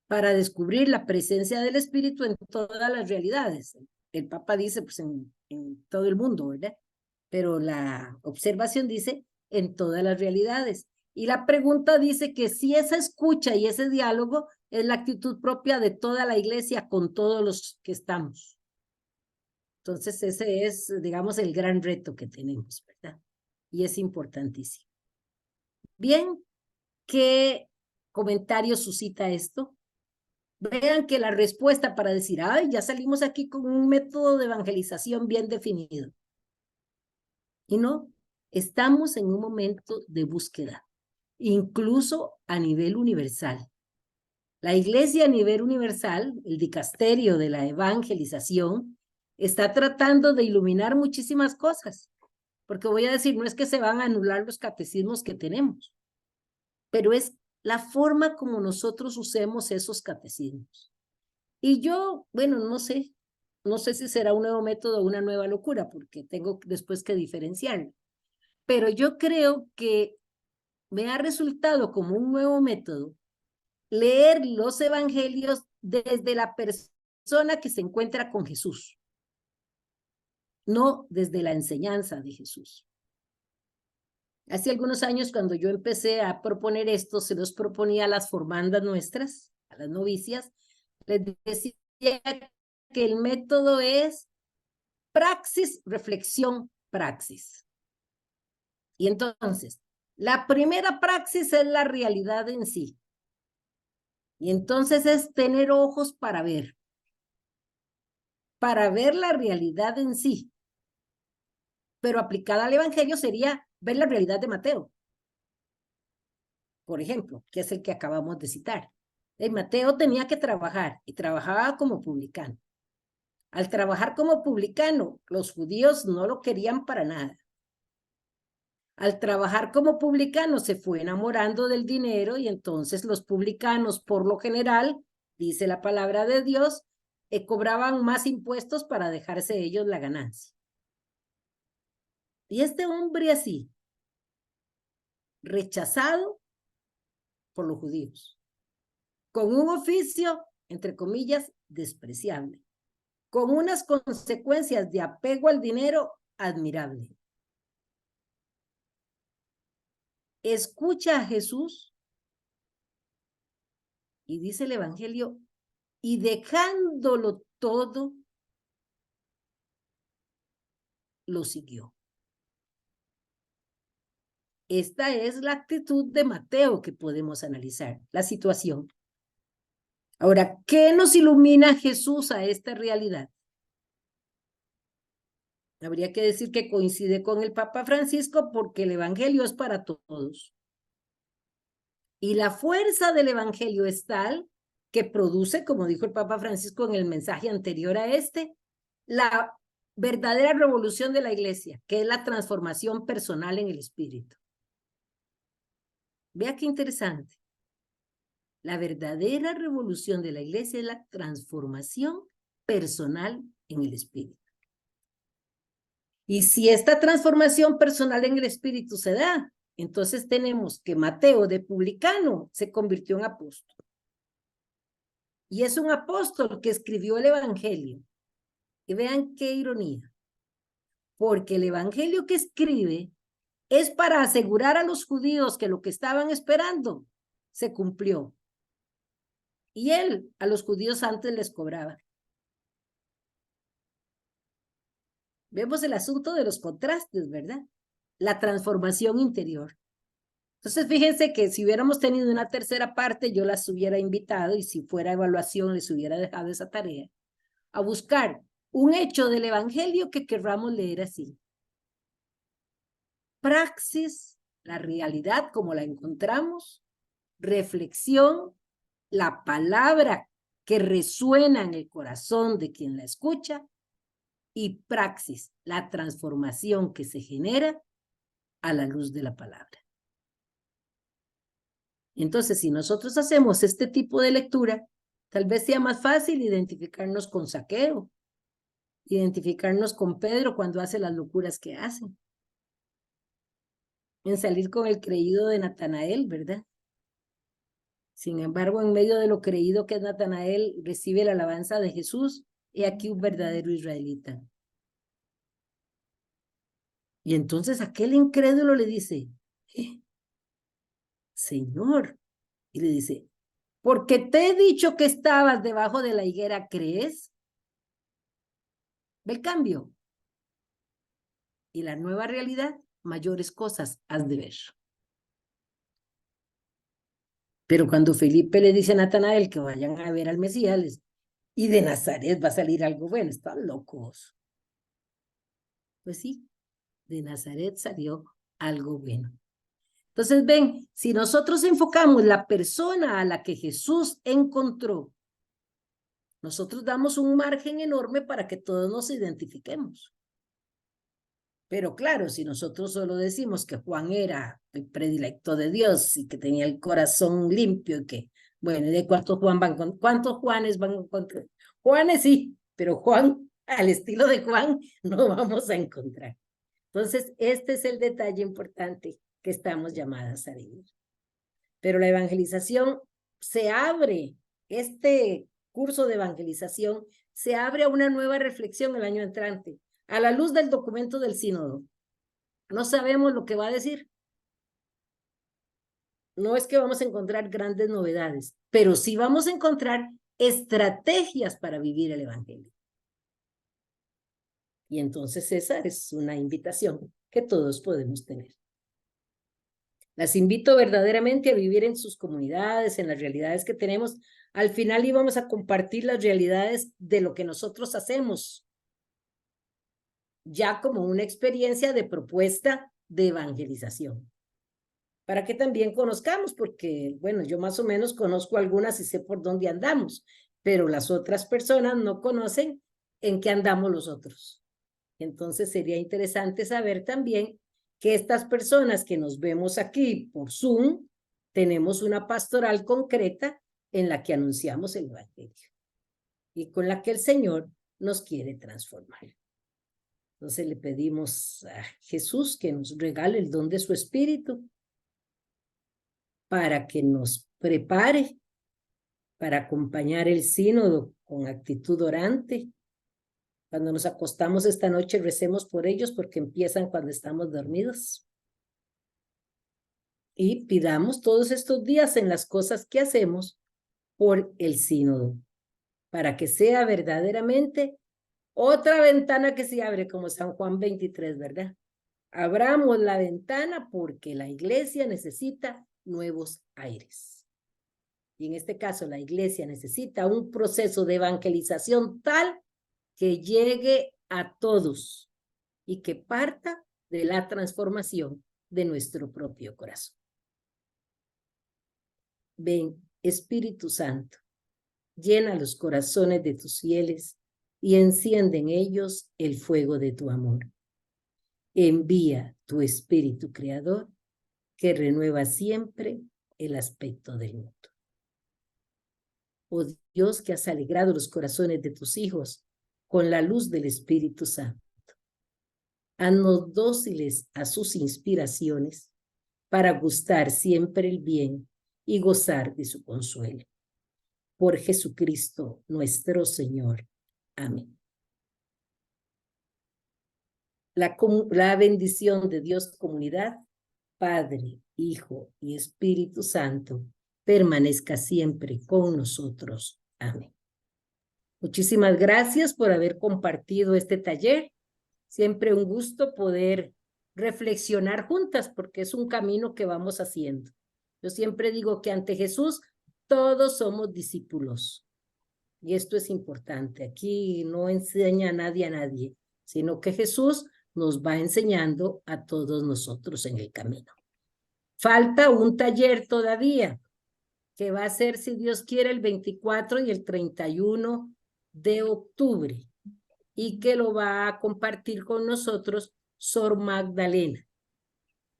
B: para descubrir la presencia del Espíritu en todas las realidades. El Papa dice, pues en todo el mundo, ¿verdad? Pero la observación dice en todas las realidades. Y la pregunta dice que si esa escucha y ese diálogo es la actitud propia de toda la iglesia con todos los que estamos. Entonces ese es, digamos, el gran reto que tenemos, ¿verdad? Y es importantísimo. Bien, ¿qué comentario suscita esto? Vean que la respuesta para decir, ay, ya salimos aquí con un método de evangelización bien definido. Y no, estamos en un momento de búsqueda, incluso a nivel universal. La iglesia a nivel universal, el dicasterio de la evangelización, está tratando de iluminar muchísimas cosas. Porque voy a decir, no es que se van a anular los catecismos que tenemos, pero es la forma como nosotros usemos esos catecismos. Y yo, bueno, no sé si será un nuevo método o una nueva locura, porque tengo después que diferenciarlo. Pero yo creo que me ha resultado como un nuevo método leer los evangelios desde la persona que se encuentra con Jesús, no desde la enseñanza de Jesús. Hace algunos años, cuando yo empecé a proponer esto, se los proponía a las formandas nuestras, a las novicias, les decía que el método es praxis, reflexión, praxis. Y entonces, la primera praxis es la realidad en sí. Y entonces es tener ojos para ver la realidad en sí. Pero aplicada al Evangelio sería ver la realidad de Mateo, por ejemplo, que es el que acabamos de citar. Mateo tenía que trabajar y trabajaba como publicano. Al trabajar como publicano, los judíos no lo querían para nada. Al trabajar como publicano se fue enamorando del dinero y entonces los publicanos, por lo general, dice la palabra de Dios, cobraban más impuestos para dejarse ellos la ganancia. Y este hombre así, rechazado por los judíos, con un oficio, entre comillas, despreciable, con unas consecuencias de apego al dinero admirable. Escucha a Jesús y dice el Evangelio, y dejándolo todo, lo siguió. Esta es la actitud de Mateo que podemos analizar, la situación. Ahora, ¿qué nos ilumina Jesús a esta realidad? Habría que decir que coincide con el Papa Francisco porque el Evangelio es para todos. Y la fuerza del Evangelio es tal que produce, como dijo el Papa Francisco en el mensaje anterior a este, la verdadera revolución de la iglesia, que es la transformación personal en el espíritu. Vea qué interesante. La verdadera revolución de la iglesia es la transformación personal en el espíritu. Y si esta transformación personal en el espíritu se da, entonces tenemos que Mateo de publicano se convirtió en apóstol. Y es un apóstol que escribió el Evangelio. Y vean qué ironía. Porque el Evangelio que escribe es para asegurar a los judíos que lo que estaban esperando se cumplió. Y él a los judíos antes les cobraba. Vemos el asunto de los contrastes, ¿verdad? La transformación interior. Entonces, fíjense que si hubiéramos tenido una tercera parte, yo las hubiera invitado y si fuera evaluación les hubiera dejado esa tarea, a buscar un hecho del Evangelio que querramos leer así. Praxis, la realidad como la encontramos, reflexión, la palabra que resuena en el corazón de quien la escucha, y praxis, la transformación que se genera a la luz de la palabra. Entonces, si nosotros hacemos este tipo de lectura, tal vez sea más fácil identificarnos con Zaqueo, identificarnos con Pedro cuando hace las locuras que hace, en salir con el creído de Natanael, ¿verdad? Sin embargo, en medio de lo creído que es Natanael, recibe la alabanza de Jesús, y aquí un verdadero israelita. Y entonces aquel incrédulo le dice, Señor, y le dice, porque te he dicho que estabas debajo de la higuera, ¿crees? ¿Ve el cambio? Y la nueva realidad, mayores cosas has de ver. Pero cuando Felipe le dice a Natanael que vayan a ver al Mesías, y de Nazaret va a salir algo bueno, están locos. Pues sí, de Nazaret salió algo bueno. Entonces ven, si nosotros enfocamos la persona a la que Jesús encontró, nosotros damos un margen enorme para que todos nos identifiquemos. Pero claro, si nosotros solo decimos que Juan era el predilecto de Dios y que tenía el corazón limpio y que, bueno, ¿de cuántos Juanes van a encontrar? Juanes sí, pero Juan, al estilo de Juan, no vamos a encontrar. Entonces, este es el detalle importante que estamos llamadas a vivir. Pero la evangelización se abre, este curso de evangelización se abre a una nueva reflexión el año entrante, a la luz del documento del sínodo. No sabemos lo que va a decir. No es que vamos a encontrar grandes novedades, pero sí vamos a encontrar estrategias para vivir el evangelio. Y entonces esa es una invitación que todos podemos tener. Las invito verdaderamente a vivir en sus comunidades, en las realidades que tenemos. Al final íbamos a compartir las realidades de lo que nosotros hacemos, ya como una experiencia de propuesta de evangelización. Para que también conozcamos, porque, bueno, yo más o menos conozco algunas y sé por dónde andamos, pero las otras personas no conocen en qué andamos los otros. Entonces sería interesante saber también que estas personas que nos vemos aquí por Zoom, tenemos una pastoral concreta en la que anunciamos el evangelio y con la que el Señor nos quiere transformar. Entonces le pedimos a Jesús que nos regale el don de su Espíritu para que nos prepare para acompañar el sínodo con actitud orante. Cuando nos acostamos esta noche, recemos por ellos porque empiezan cuando estamos dormidos. Y pidamos todos estos días en las cosas que hacemos por el sínodo, para que sea verdaderamente otra ventana que se abre como San Juan 23, ¿verdad? Abramos la ventana porque la iglesia necesita nuevos aires. Y en este caso, la iglesia necesita un proceso de evangelización tal que llegue a todos y que parta de la transformación de nuestro propio corazón. Ven, Espíritu Santo, llena los corazones de tus fieles y enciende en ellos el fuego de tu amor. Envía tu Espíritu Creador que renueva siempre el aspecto del mundo. Oh Dios, que has alegrado los corazones de tus hijos con la luz del Espíritu Santo. Haznos dóciles a sus inspiraciones para gustar siempre el bien y gozar de su consuelo. Por Jesucristo nuestro Señor. Amén. La bendición de Dios comunidad, Padre, Hijo y Espíritu Santo, permanezca siempre con nosotros. Amén. Muchísimas gracias por haber compartido este taller. Siempre un gusto poder reflexionar juntas porque es un camino que vamos haciendo. Yo siempre digo que ante Jesús todos somos discípulos. Y esto es importante. Aquí no enseña a nadie, sino que Jesús nos va enseñando a todos nosotros en el camino. Falta un taller todavía. que va a ser, si Dios quiere, el 24 y el 31 de octubre, y que lo va a compartir con nosotros Sor Magdalena,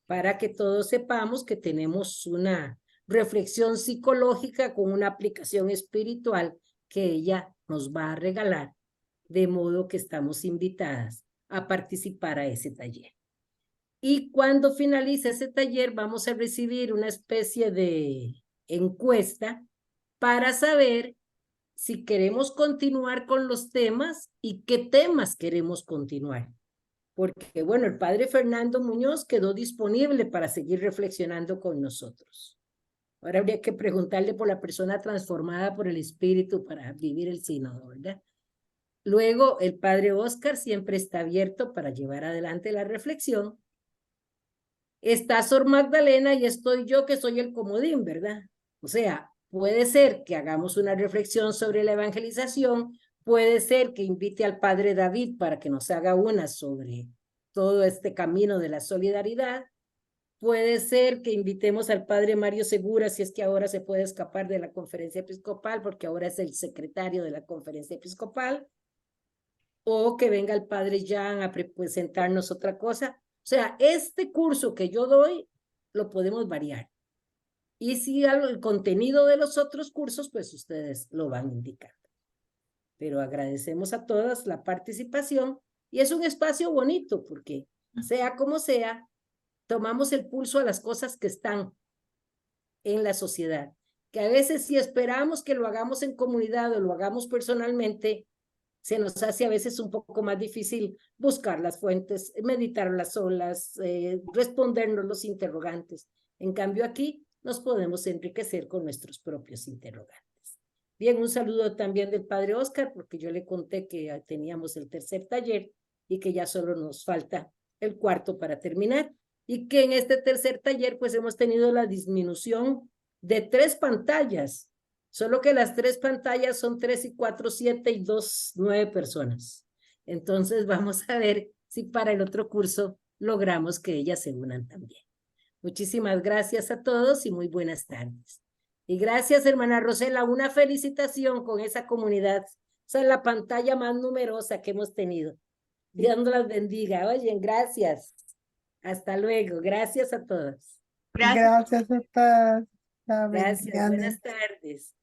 B: para que todos sepamos que tenemos una reflexión psicológica con una aplicación espiritual que ella nos va a regalar, de modo que estamos invitadas a participar a ese taller. Y cuando finalice ese taller vamos a recibir una especie de encuesta para saber si queremos continuar con los temas y qué temas queremos continuar. Porque, bueno, el padre Fernando Muñoz quedó disponible para seguir reflexionando con nosotros. Ahora habría que preguntarle por la persona transformada por el Espíritu para vivir el sínodo, ¿verdad? Luego, el padre Oscar siempre está abierto para llevar adelante la reflexión. Está Sor Magdalena y estoy yo, que soy el comodín, ¿verdad? O sea, puede ser que hagamos una reflexión sobre la evangelización, puede ser que invite al padre David para que nos haga una sobre todo este camino de la solidaridad, puede ser que invitemos al padre Mario Segura, si es que ahora se puede escapar de la conferencia episcopal, porque ahora es el secretario de la conferencia episcopal, o que venga el padre Jan a presentarnos otra cosa. O sea, este curso que yo doy lo podemos variar. Y si el contenido de los otros cursos, pues ustedes lo van indicando. Pero agradecemos a todas la participación y es un espacio bonito porque sea como sea, tomamos el pulso a las cosas que están en la sociedad. Que a veces si esperamos que lo hagamos en comunidad o lo hagamos personalmente, se nos hace a veces un poco más difícil buscar las fuentes, meditarlas solas, respondernos los interrogantes. En cambio aquí nos podemos enriquecer con nuestros propios interrogantes. Bien, un saludo también del padre Oscar, porque yo le conté que teníamos el tercer taller y que ya solo nos falta el cuarto para terminar. Y que en este tercer taller pues hemos tenido la disminución de 3 pantallas. Solo que las 3 pantallas son 3 y 4, 7 y 2, 9 personas. Entonces vamos a ver si para el otro curso logramos que ellas se unan también. Muchísimas gracias a todos y muy buenas tardes. Y gracias, hermana Rosela, una felicitación con esa comunidad. Esa es la pantalla más numerosa que hemos tenido. Dios nos las bendiga. Oye, gracias. Hasta luego. Gracias a todos.
F: Gracias a todos.
B: Gracias. Buenas tardes.